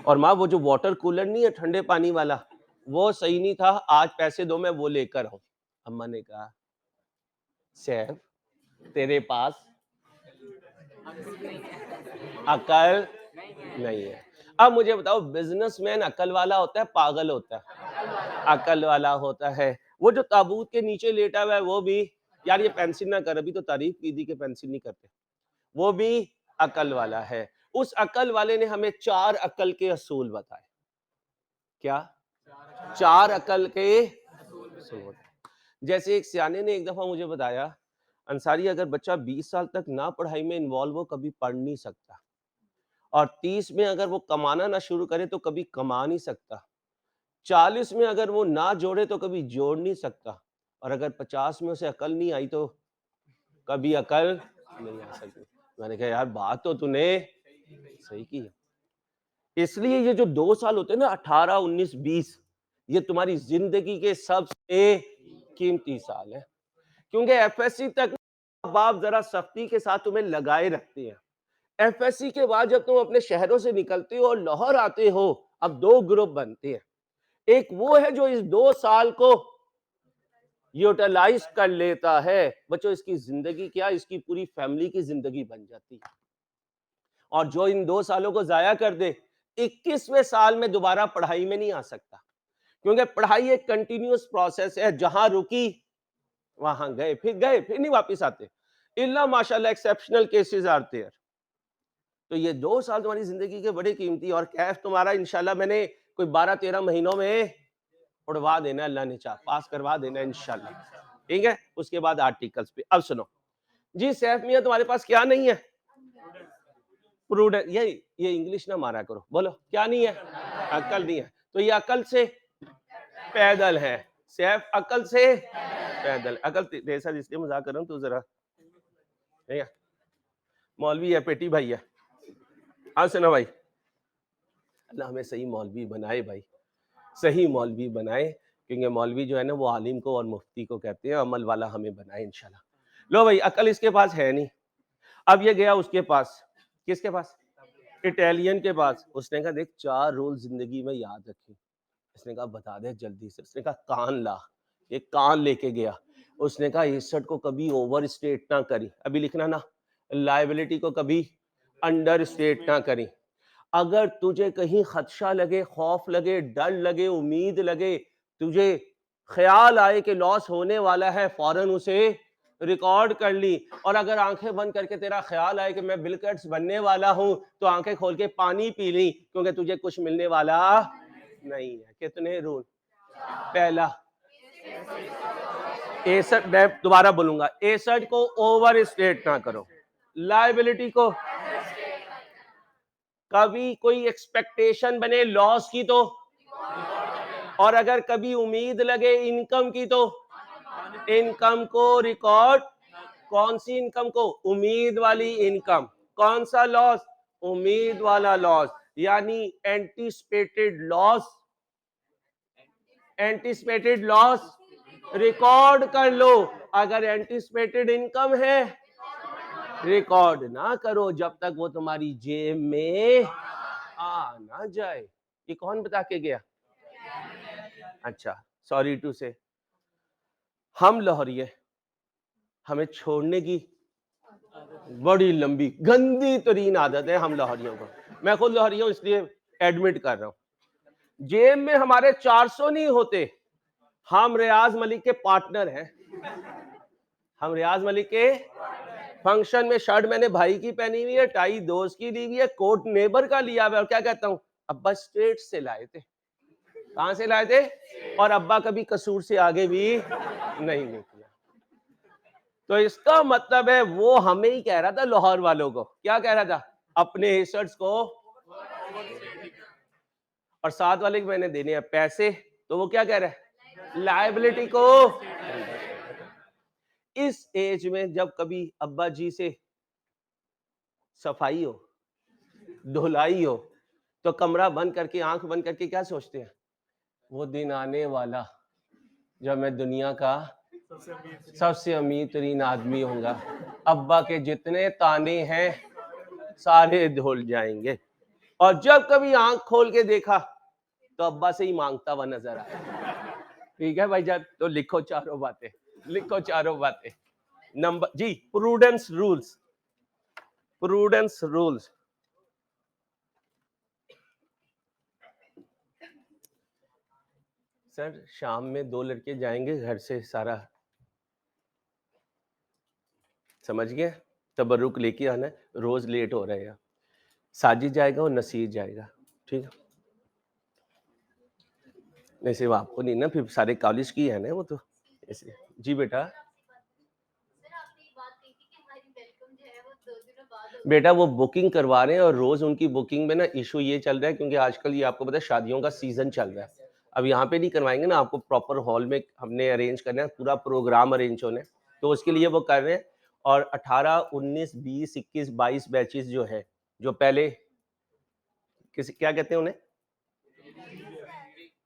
और माँ वो जो वाटर कूलर नहीं है ठंडे पानी वाला, वो सही नहीं था, आज पैसे दो मैं वो लेकर आऊं। अम्मा ने कहा सैफ तेरे पास अकल नहीं है। अब मुझे बताओ, बिजनेसमैन अकल वाला होता है पागल होता है? अकल वाला होता है। वो जो ताबूत के नीचे लेटा हुआ है वो भी, यार ये पेंसिल ना कर, अभी तो तारीफ की थी कि पेंसिल नहीं करते, वो भी अकल वाला है। उस अकल वाले ने हमें 4 अकल के असूल बताए। क्या? 4 अकल के असूल बताए। जैसे एक सियाने ने एक दफा मुझे बताया, अंसारी अगर बच्चा 20 साल तक ना पढ़ाई में इन्वॉल्व हो कभी पढ़ नहीं सकता, और 30 में अगर वो कमाना ना शुरू करे तो कभी कमा नहीं सकता, 40 में अगर वो ना जोड़े तो कभी जोड़ नहीं सकता, और अगर 50 में उसे अकल नहीं आई तो कभी अकल नहीं आ सकती। मैंने कहा यार बात तो तूने सही की है। इसलिए ये जो 2 साल होते हैं ना, 18, 19, 20, ये तुम्हारी जिंदगी के सबसे कीमती साल है, क्योंकि एफएससी तक बाप जरा सख्ती के साथ तुम्हें लगाए रखते हैं। एफएससी के बाद जब तुम अपने शहरों से निकलते हो और लाहौर आते हो, अब 2 ग्रुप बनते हैं। एक वो है जो इस 2 साल को यूटिलाइज कर लेता है, बच्चों इसकी जिंदगी क्या, इसकी पूरी फैमिली की जिंदगी बन जाती है। और जो इन 2 सालों को जाया कर दे, 21वें साल में दोबारा पढ़ाई में नहीं आ सकता, क्योंकि पढ़ाई एक कंटिन्यूअस प्रोसेस है, जहां रुकी वहां गए, फिर नहीं वापस आते, इल्ला माशाल्लाह एक्सेप्शनल केसेस आते हैं। तो ये 2 साल तुम्हारी जिंदगी के बड़े कीमती, और कैफ तुम्हारा इंशाल्लाह मैंने कोई 12-13 महीनों में उड़वा देना, अल्लाह ने चाहा पास करवा देना इंशाल्लाह। ठीक है, उसके बाद आर्टिकल्स पे। अब सुनो जी, सैफ मियां तुम्हारे पास क्या नहीं है? प्रूडेंस। ये इंग्लिश ना मारा करो, बोलो क्या नहीं है? अकल नहीं है। तो ये अकल से पैदल है, सैफ अकल से पैदल। अकल तेरे साथ इसलिए मजाक कर रहा हूँ, तू जरा ठीक है, मौलवी है, पेटी भाई है। हाँ सुनो भाई, अल्लाह हमें सही मौलवी बनाए भाई, सही मौलवी बनाए, क्योंकि मौलवी जो है ना वो आलिम को और मुफ्ती को कहते हैं, अमल वाला हमें बनाए इंशाल्लाह। लो भाई, अकल इसके पास है नहीं। अब ये गया उसके पास, किसके पास? इटालियन के पास। उसने कहा देख 4 रूल जिंदगी में याद रखी। उसने कहा बता दे जल्दी से। उसने कहा कान ला। ये कान लेके गया। उसने कहा एसेट को कभी ओवर स्टेट ना करी, अभी लिखना ना, लाइबिलिटी को कभी अंडर स्टेट ना करी। अगर तुझे कहीं खदशा लगे, खौफ लगे, डर लगे, उम्मीद लगे, तुझे ख्याल आए कि लॉस होने वाला है, फौरन उसे रिकॉर्ड कर ली। और अगर आंखें बंद करके तेरा ख्याल आए कि मैं बिल गेट्स बनने वाला हूं, तो आंखें खोल के पानी पी ली, क्योंकि तुझे कुछ मिलने वाला नहीं है। कितने रूल? पहला, एसेट, मैं दोबारा बोलूंगा, एसेट को ओवर स्टेट ना करो, लायबिलिटी को कभी कोई एक्सपेक्टेशन बने लॉस की तो, और अगर कभी उम्मीद लगे इनकम की तो इनकम को रिकॉर्ड। कौन सी इनकम को? उम्मीद वाली इनकम। कौन सा लॉस? उम्मीद वाला लॉस, यानी anticipated loss. Anticipated loss record कर लो। अगर एंटीसिपेटेड इनकम है, रिकॉर्ड ना करो जब तक वो तुम्हारी जेब में आ ना जाए। ये कौन बता के गया? अच्छा, सॉरी टू से, हम लाहौरिये, हमें छोड़ने की बड़ी लंबी गंदी तरीन आदत है हम लाहौरियों को। मैं खुद लाहौरी हूं इसलिए एडमिट कर रहा हूं। जेब में हमारे 400 नहीं होते। हम रियाज मलिक के पार्टनर हैं। हम रियाज मलिक के फंक्शन में शर्ट मैंने भाई की पहनी हुई है, टाई दोस्त की ली हुई है, कोट नेबर का लिया हुआ है, और क्या कहता हूं, अब्बा स्टेट से लाए थे। कहां से लाए थे? और अब्बा कभी कसूर से आगे भी नहीं निकला। तो इसका मतलब है वो हमें ही कह रहा था, लाहौर वालों को क्या कह रहा था? अपने एसेट्स को, और साथ वाले को मैंने देने हैं पैसे, तो वो क्या कह रहा है? लायबिलिटी को। इस एज में जब कभी अब्बा जी से सफाई हो, धुलाई हो, तो कमरा बंद करके, आंख बंद करके क्या सोचते हैं? वो दिन आने वाला जब मैं दुनिया का सबसे अमीर तरीन आदमी होऊंगा, अब्बा के जितने ताने हैं सारे धुल जाएंगे। और जब कभी आंख खोल के देखा तो अब्बा से ही मांगता हुआ नजर आया। ठीक है भाईजान, तो लिखो चारों बातें, लिखो चारों बातें। नंबर जी, prudence rules. Prudence rules, sir शाम में 2 लड़के जाएंगे घर से, सारा समझ गए? तबरुक लेके आना है, रोज लेट हो रहे हैं। साजिद जाएगा और नसीर जाएगा, ठीक है? नहीं सिर्फ आपको नहीं ना, फिर सारे कॉलेज की है ना वो, तो इसलिए। जी बेटा, बेटा वो बुकिंग करवा रहे हैं, और रोज उनकी बुकिंग में ना इशू ये चल रहा है, क्योंकि आजकल ये आपको पता है शादियों का सीजन चल रहा है। अब यहाँ पे नहीं करवाएंगे ना, आपको प्रॉपर हॉल में हमने अरेंज करना है, पूरा प्रोग्राम अरेंज होना है, तो उसके लिए वो कर रहे हैं। और 18, 19, 20, 21, 22 बैचेस जो है, जो पहले किसी क्या कहते हैं उन्हें,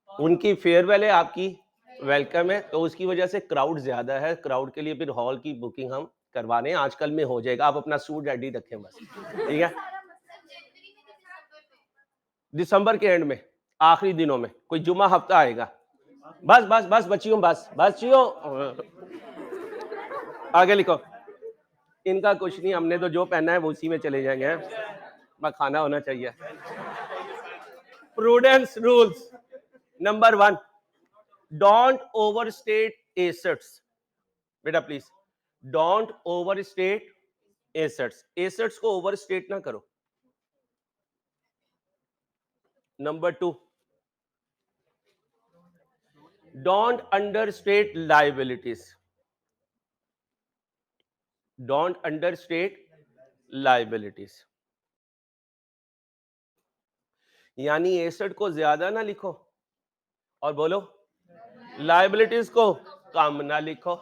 उनकी फेयरवेल है, आपकी वेलकम है, तो उसकी वजह से क्राउड ज्यादा है। क्राउड के लिए फिर हॉल की बुकिंग हम करवा रहे हैं, आजकल में हो जाएगा। आप अपना सूट रेडी रखें बस, ठीक है? दिसंबर के एंड में, आखिरी दिनों में, कोई जुमा हफ्ता आएगा। बस बस बस बच्चियों, बस बच्चियों, आगे लिखो। इनका कुछ नहीं, हमने तो जो पहना है वो उसी में चले जाएंगे। बस खाना होना चाहिए। Prudence rules number 1, don't overstate assets. बेटा please, don't overstate assets. Assets को ओवरस्टेट ना करो। Number 2, don't understate liabilities, don't understate liabilities, यानी एसेट को ज्यादा ना लिखो और बोलो लायबिलिटीज को कम ना लिखो।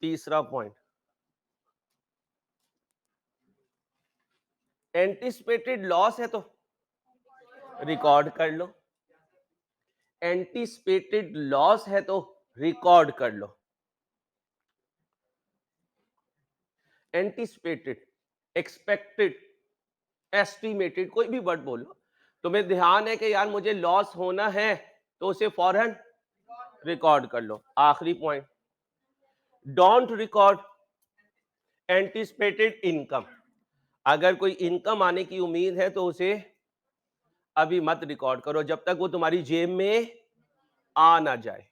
तीसरा पॉइंट, एंटिसिपेटेड लॉस है तो रिकॉर्ड कर लो, एंटिसिपेटेड लॉस है तो रिकॉर्ड कर लो। एंटिसिपेटेड, एक्सपेक्टेड, एस्टिमेटेड, कोई भी वर्ड बोलो, तुम्हें ध्यान है कि यार मुझे लॉस होना है तो उसे फौरन रिकॉर्ड कर लो। आखिरी point, don't record anticipated income, अगर कोई इनकम आने की उम्मीद है तो उसे अभी मत रिकॉर्ड करो जब तक वो तुम्हारी जेब में आ ना जाए।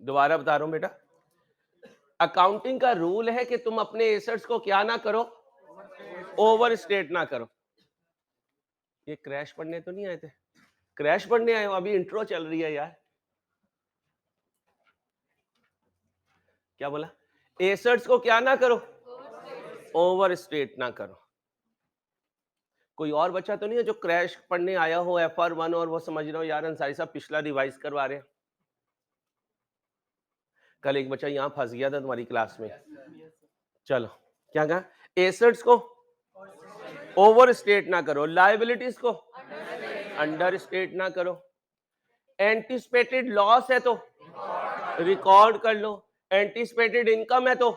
दोबारा बता रहा हूं बेटा, अकाउंटिंग का रूल है कि तुम अपने एसेट्स को क्या ना करो, ओवर स्टेट ना करो। ये क्रैश पढ़ने तो नहीं आए थे? क्रैश पढ़ने आए हो? अभी इंट्रो चल रही है यार। क्या बोला? एसेट्स को क्या ना करो, ओवर स्टेट ना करो। कोई और बच्चा तो नहीं है जो क्रैश पढ़ने आया हो FR1 और वो समझ रहा हो यार अंसारी साहब पिछला रिवाइज करवा रहे हैं? कल एक बच्चा यहां फंस गया था तुम्हारी क्लास में। चलो, क्या कहा? एसेट्स को ओवर स्टेट ना करो, लायबिलिटीज को अंडर स्टेट ना करो, एंटिसिपेटेड लॉस है तो रिकॉर्ड कर लो, एंटिसिपेटेड इनकम है तो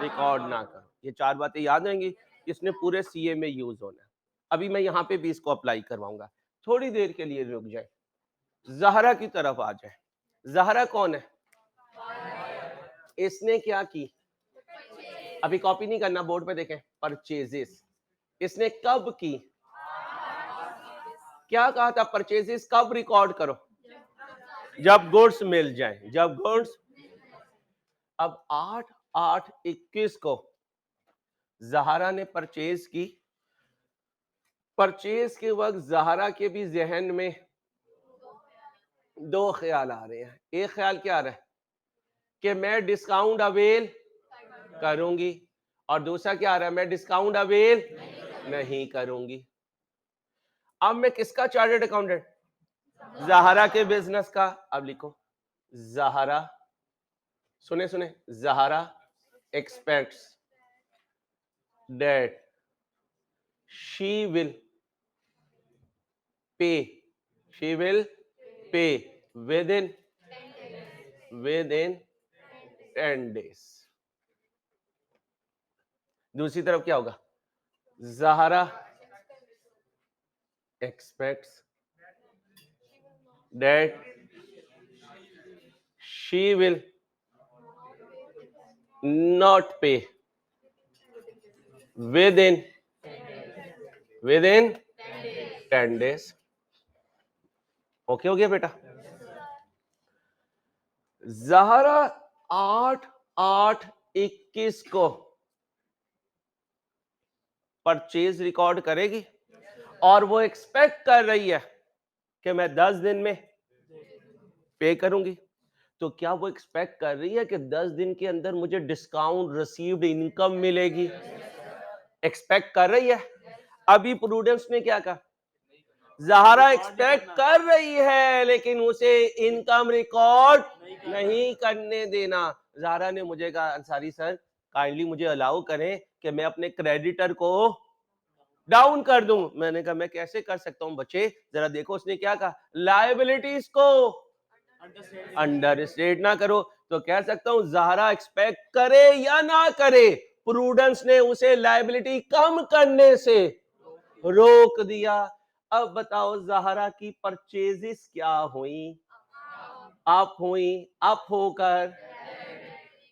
रिकॉर्ड ना करो। ये 4 बातें याद रहेंगी, इसने पूरे सीए में यूज होना है। अभी मैं यहां पे भी इसको अप्लाई करवाऊंगा। थोड़ी देर के लिए रुक जाए, ज़हरा की तरफ आ जाए। ज़हरा कौन है? इसने क्या की? अभी कॉपी नहीं करना, बोर्ड पे देखें। परचेजेस इसने कब की? क्या कहा था? परचेजेस कब रिकॉर्ड करो? जब गुड्स मिल जाए, जब गुड्स। अब 8/8/21 को ज़हरा ने परचेज की। परचेज के वक्त ज़हरा के भी जहन में 2 ख्याल आ रहे हैं। एक ख्याल क्या आ रहा है कि मैं डिस्काउंट अवेल करूंगी, और दूसरा क्या आ रहा है? मैं डिस्काउंट अवेल नहीं करूंगी। अब मैं किसका चार्टर्ड अकाउंटेंट? ज़हरा के बिजनेस का। अब लिखो, ज़हरा, सुने सुने, Zahra expects that she will pay within 10 days। दूसरी तरफ क्या होगा? Zahra expects that she will not pay within 10 days। Okay हो गया बेटा? ज़हरा 8/8/21 को परचेज रिकॉर्ड करेगी और वो एक्सपेक्ट कर रही है कि मैं 10 दिन में पे करूंगी। तो क्या वो एक्सपेक्ट कर रही है कि 10 दिन के अंदर मुझे डिस्काउंट रिसीव्ड इनकम मिलेगी? एक्सपेक्ट कर रही है। अभी प्रूडेंस ने क्या कहा? ज़हरा एक्सपेक्ट कर रही है लेकिन उसे इनकम रिकॉर्ड नहीं करने देना। ज़हरा ने मुझे कहा, अंसारी सर काइंडली मुझे अलाउ करें कि मैं अपने क्रेडिटर को डाउन कर दूं। मैंने कहा मैं कैसे कर सकता हूं बच्चे, जरा देखो उसने क्या कहा, लायबिलिटीज को अंडर स्टेट ना करो। तो कह सकता हूं ज़हरा एक्सपेक्ट करे या ना करे, प्रूडेंस ने उसे लायबिलिटी कम करने से रोक दिया। अब बताओ ज़हरा की परचेजेस क्या हुई? अप हुई। अप होकर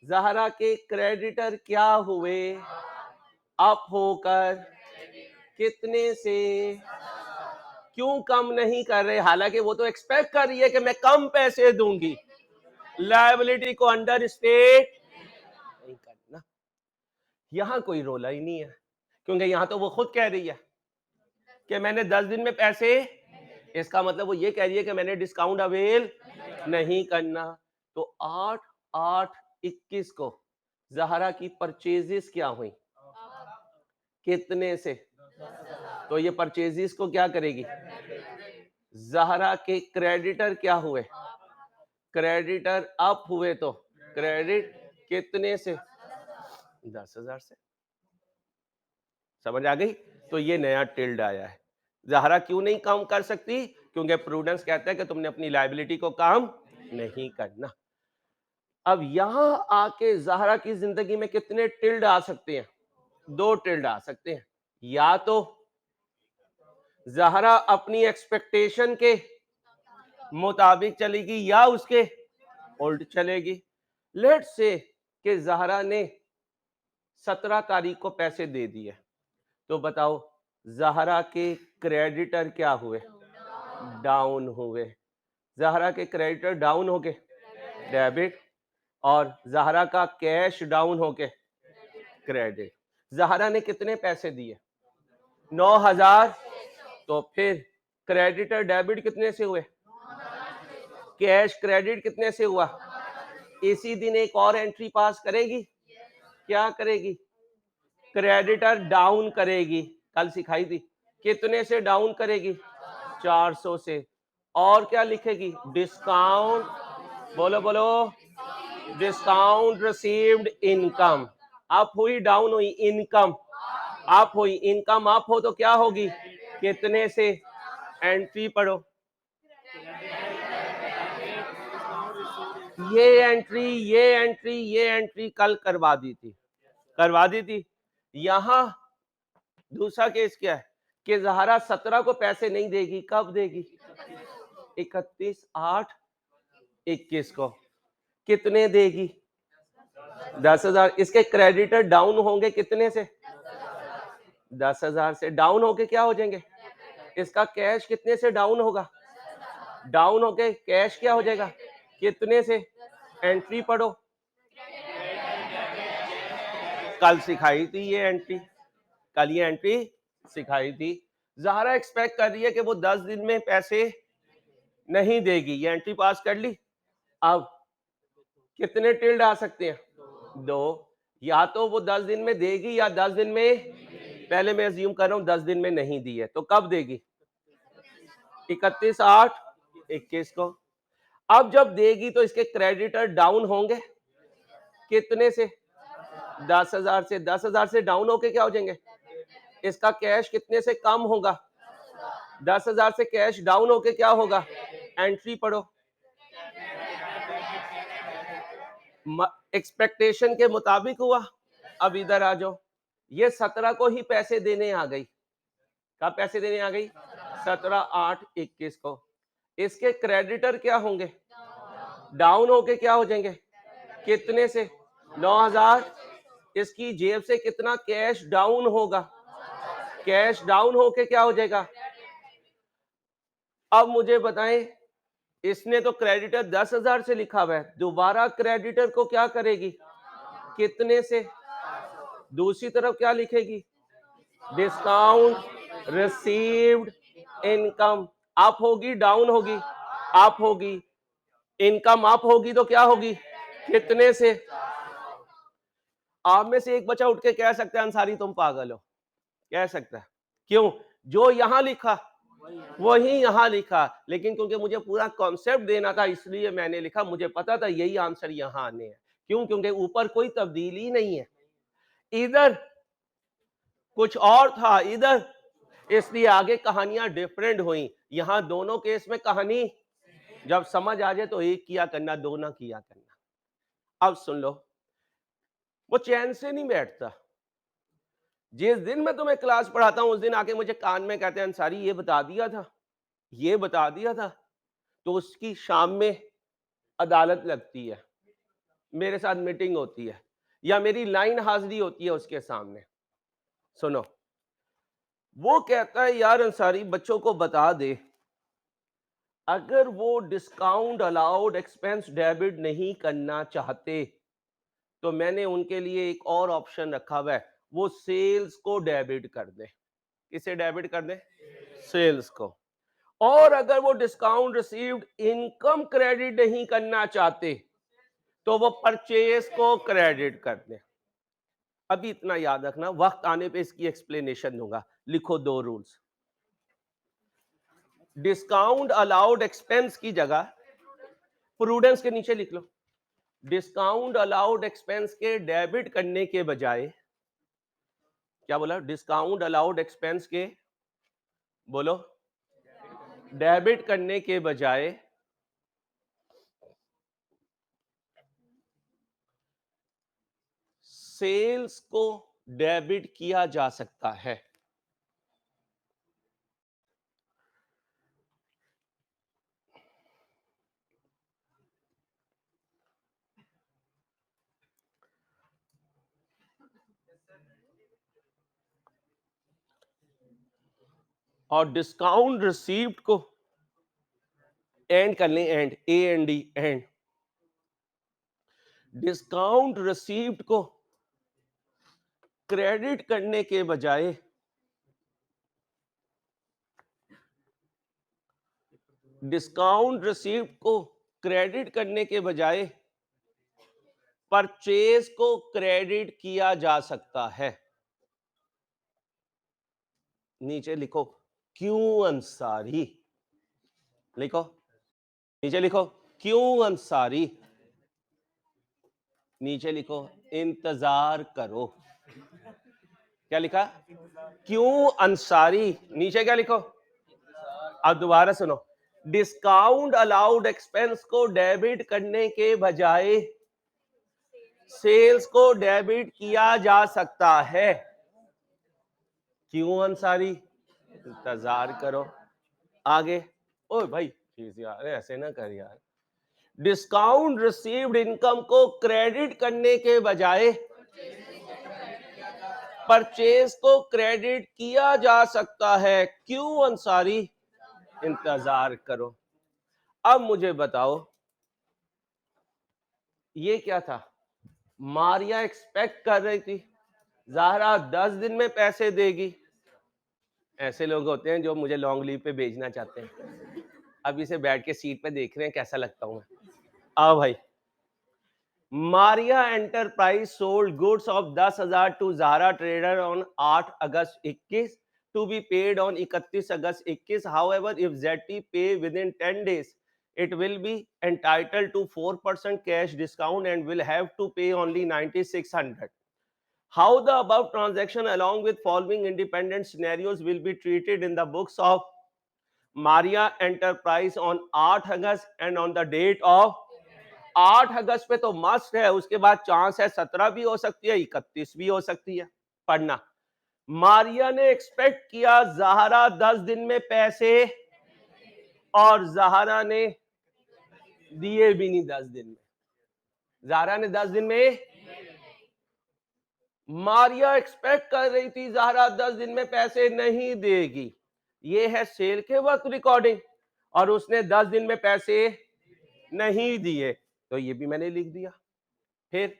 ज़हरा के क्रेडिटर क्या हुए? अप होकर। कितने से? क्यों कम नहीं कर रहे? हालांकि वो तो एक्सपेक्ट कर रही है कि मैं कम पैसे दूंगी। लायबिलिटी को अंडर स्टेट नहीं करना। यहां कोई रोला ही नहीं है, क्योंकि यहां तो वो खुद कह रही है कि मैंने 10 दिन में पैसे, इसका मतलब वो ये कह रही है कि मैंने डिस्काउंट अवेल नहीं करना। तो 8 8 21 को ज़हरा की परचेजेस क्या हुई, कितने से? तो ये परचेजेस को क्या करेगी? ज़हरा के क्रेडिटर क्या हुए? क्रेडिटर अप हुए, तो क्रेडिट कितने से? 10,000 से। समझ आ गई? तो ये नया टिल्ड आया है। ज़हरा क्यों नहीं काम कर सकती? क्योंकि प्रूडेंस कहता है कि तुमने अपनी लायबिलिटी को काम नहीं करना। अब यहां आके ज़हरा की जिंदगी में कितने टिल्ड आ सकते हैं? 2 टिल्ड आ सकते हैं। या तो ज़हरा अपनी एक्सपेक्टेशन के मुताबिक चलेगी या उसके उल्ट चलेगी। लेट्स से कि ज़हरा ने 17 तारीख को पैसे दे दिए, तो बताओ ज़हरा के क्रेडिटर क्या हुए? डाउन हुए। ज़हरा के क्रेडिटर डाउन हो गए, डेबिट, और ज़हरा का कैश डाउन हो गए, क्रेडिट। ज़हरा ने कितने पैसे दिए? 9,000। तो फिर क्रेडिटर डेबिट कितने से हुए? कैश क्रेडिट कितने से हुआ? इसी दिन एक और एंट्री पास करेगी। क्या करेगी? क्रेडिटर डाउन करेगी। कल सिखाई थी, कितने से डाउन करेगी? 400 से। और क्या लिखेगी? डिस्काउंट, बोलो बोलो, डिस्काउंट रिसीव्ड इनकम। अप हुई डाउन हुई? इनकम अप हुई। इनकम अप हो तो क्या होगी? कितने से? एंट्री पढ़ो। ये एंट्री कल करवा दी थी। यहां दूसरा केस क्या है कि ज़हरा 17 को पैसे नहीं देगी। कब देगी? 31/8/21 को। कितने देगी? 10,000। इसके क्रेडिटर डाउन होंगे कितने से? 10,000 से। डाउन होके क्या हो जाएंगे? इसका कैश कितने से डाउन होगा? डाउन होके कैश क्या हो जाएगा? कितने से? एंट्री पढ़ो। कल सिखाई थी ये एंट्री, कल ये एंट्री सिखाई थी। ज़हरा एक्सपेक्ट कर रही है कि वो 10 दिन में पैसे नहीं देगी। ये एंट्री पास कर ली। अब कितने टिल्ड आ सकते हैं? 2। या तो वो 10 दिन में देगी या 10 दिन में, पहले मैं अज्यूम कर रहा हूं 10 दिन में नहीं दी है, तो कब देगी? 31/8/21 को। अब जब देगी तो इसके क्रेडिटर डाउन होंगे कितने से? 10,000 से। 10,000 से डाउन होके क्या हो जाएंगे? इसका कैश कितने से कम होगा? 10,000 से कैश डाउन होके क्या होगा? एंट्री पढ़ो। एक्सपेक्टेशन के मुताबिक हुआ। अब इधर आ जाओ, ये 17 को ही पैसे देने आ गई। कब पैसे देने आ गई? 17/8/21 को। इसके क्रेडिटर क्या होंगे? डाउन होके क्या हो जाएंगे? कितने से? 9,000। इसकी जेब से कितना कैश डाउन होगा? कैश डाउन होके क्या हो जाएगा? अब मुझे बताएं, इसने तो क्रेडिटर 10,000 से लिखा हुआ है, दोबारा क्रेडिटर को क्या करेगी? कितने से? दूसरी तरफ क्या लिखेगी? Discount received income. अप होगी डाउन होगी? अप होगी। इनकम अप होगी तो क्या होगी? कितने से? आप में से एक बच्चा उठ के कह सकता है अंसारी तुम पागल हो, कह सकता है। क्यों? जो यहां लिखा वही यहां लिखा, लेकिन क्योंकि मुझे पूरा कॉन्सेप्ट देना था इसलिए मैंने लिखा। मुझे पता था यही आंसर यहां आने हैं। क्यों? क्योंकि ऊपर कोई तब्दीली नहीं है, इधर कुछ और था, इधर, इसलिए आगे कहानियां डिफरेंट हुई। यहां दोनों केस में कहानी जब समझ आ जाए तो एक किया करना, दो ना किया करना। अब सुन लो, वो चैन से नहीं बैठता। जिस दिन मैं तुम्हें क्लास पढ़ाता हूं उस दिन आके मुझे कान में कहते हैं अंसारी ये बता दिया था, ये बता दिया था। तो उसकी शाम में अदालत लगती है, मेरे साथ मीटिंग होती है, या मेरी लाइन हाजिरी होती है उसके सामने। सुनो, वो कहता है यार अंसारी बच्चों को बता दे, अगर वो डिस्काउंट अलाउड एक्सपेंस डेबिट नहीं करना चाहते तो मैंने उनके लिए एक और ऑप्शन रखा हुआ है, वो सेल्स को डेबिट कर दें। किसे डेबिट कर दें? सेल्स को। और अगर वो डिस्काउंट रिसीव्ड इनकम क्रेडिट नहीं करना चाहते तो वो परचेज को क्रेडिट कर दें। अभी इतना याद रखना, वक्त आने पे इसकी एक्सप्लेनेशन दूंगा। लिखो दो रूल्स। डिस्काउंट अलाउड एक्सपेंस की जगह प्रूडेंस के नीचे लिख लो, डिस्काउंट अलाउड एक्सपेंस के डेबिट करने के बजाय, क्या बोला? डिस्काउंट अलाउड एक्सपेंस के, बोलो, डेबिट करने के बजाय सेल्स को डेबिट किया जा सकता है। और डिस्काउंट रिसीव्ड को एंड कर लें, and, A and D, and. Discount received को क्रेडिट करने के बजाय डिस्काउंट रिसीव्ड को क्रेडिट करने के बजाय परचेज को क्रेडिट किया जा सकता है। नीचे लिखो क्यों अंसारी, लिखो नीचे लिखो क्यों अंसारी, नीचे लिखो इंतजार करो। क्या लिखा? क्यों अंसारी, नीचे क्या लिखो? अब दोबारा सुनो, डिस्काउंट अलाउड एक्सपेंस को डेबिट करने के बजाय सेल्स को डेबिट किया जा सकता है। क्यों अंसारी? इंतजार करो। आगे, ओए भाई प्लीज यार ऐसे ना कर यार। डिस्काउंट रिसीव्ड इनकम को क्रेडिट करने के बजाय परचेज को क्रेडिट किया जा सकता है। क्यों अंसारी? इंतजार करो। अब मुझे बताओ ये क्या था? मारिया एक्सपेक्ट कर रही थी ज़ाहरा 10 दिन में पैसे देगी। ऐसे लोग होते हैं जो मुझे लॉन्ग लीव पे भेजना चाहते हैं। अब इसे बैठ के सीट पे देख रहे हैं कैसा लगता हूं मैं। आओ भाई, Maria enterprise sold goods of 10,000 to Zahra trader on 8 August 21 to be paid on 31 August 21। However if ZT pay within 10 days it will be entitled to 4% cash discount and will have to pay only 9,600. How the above transaction along with following independent scenarios will be treated in the books of Maria Enterprise on 8 August and on the date of 8 अगस्त पे तो must है, उसके बाद chance है 17 भी हो सकती है, 31 भी हो सकती है। पढ़ना, मारिया ने एक्सपेक्ट किया ज़ाहरा 10 दिन में पैसे और ज़ाहरा ने दिए भी नहीं 10 दिन में। ज़ाहरा ने 10 दिन में, मारिया एक्सपेक्ट कर रही थी ज़ाहरा 10 दिन में पैसे नहीं देगी। ये है सेल के वक्त रिकॉर्डिंग, और उसने 10 दिन में पैसे नहीं दिए, तो ये भी मैंने लिख दिया। फिर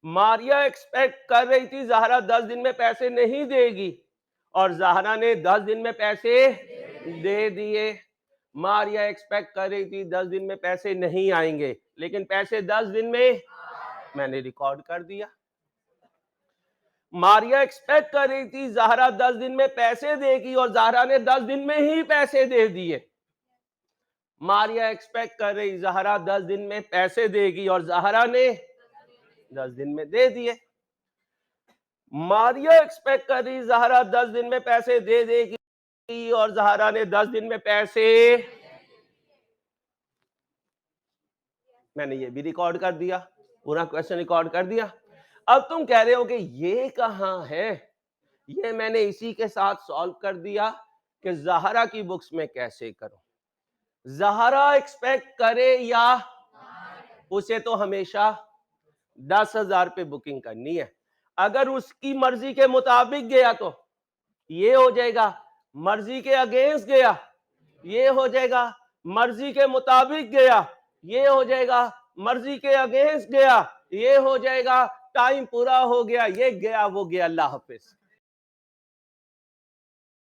मारिया एक्सपेक्ट कर रही थी ज़ाहरा 10 दिन में पैसे नहीं देगी और ज़ाहरा ने 10 दिन में पैसे दे दिए। मारिया एक्सपेक्ट कर रही थी 10 दिन में पैसे नहीं आएंगे, लेकिन पैसे 10 दिन में मैंने रिकॉर्ड कर दिया। मारिया एक्सपेक्ट कर रही थी ज़ाहरा 10 दिन में पैसे देगी और ज़ाहरा ने 10 दिन में ही पैसे दे दिए। मारिया एक्सपेक्ट कर रही ज़ाहरा 10 दिन में पैसे देगी और ज़ाहरा ने 10 दिन में दे दिए। मारिया एक्सपेक्ट कर रही ज़ाहरा 10 दिन में पैसे दे देगी और ज़ाहरा ने 10 दिन में पैसे, मैंने ये भी रिकॉर्ड कर दिया, पूरा क्वेश्चन रिकॉर्ड कर दिया। अब तुम कह रहे हो कि ये कहां है? ये मैंने इसी के साथ सॉल्व कर दिया कि ज़ाहरा की बुक्स में कैसे करो। ज़ाहरा एक्सपेक्ट करे या, उसे तो हमेशा 10,000 पे बुकिंग करनी है। अगर उसकी मर्जी के मुताबिक गया तो ये हो जाएगा, मर्जी के अगेंस्ट गया ये हो जाएगा, मर्जी के मुताबिक गया ये हो जाएगा, मर्जी के अगेंस्ट गया ये हो जाएगा, टाइम पूरा हो गया, ये गया, वो गया, अल्लाह हाफ़िज़।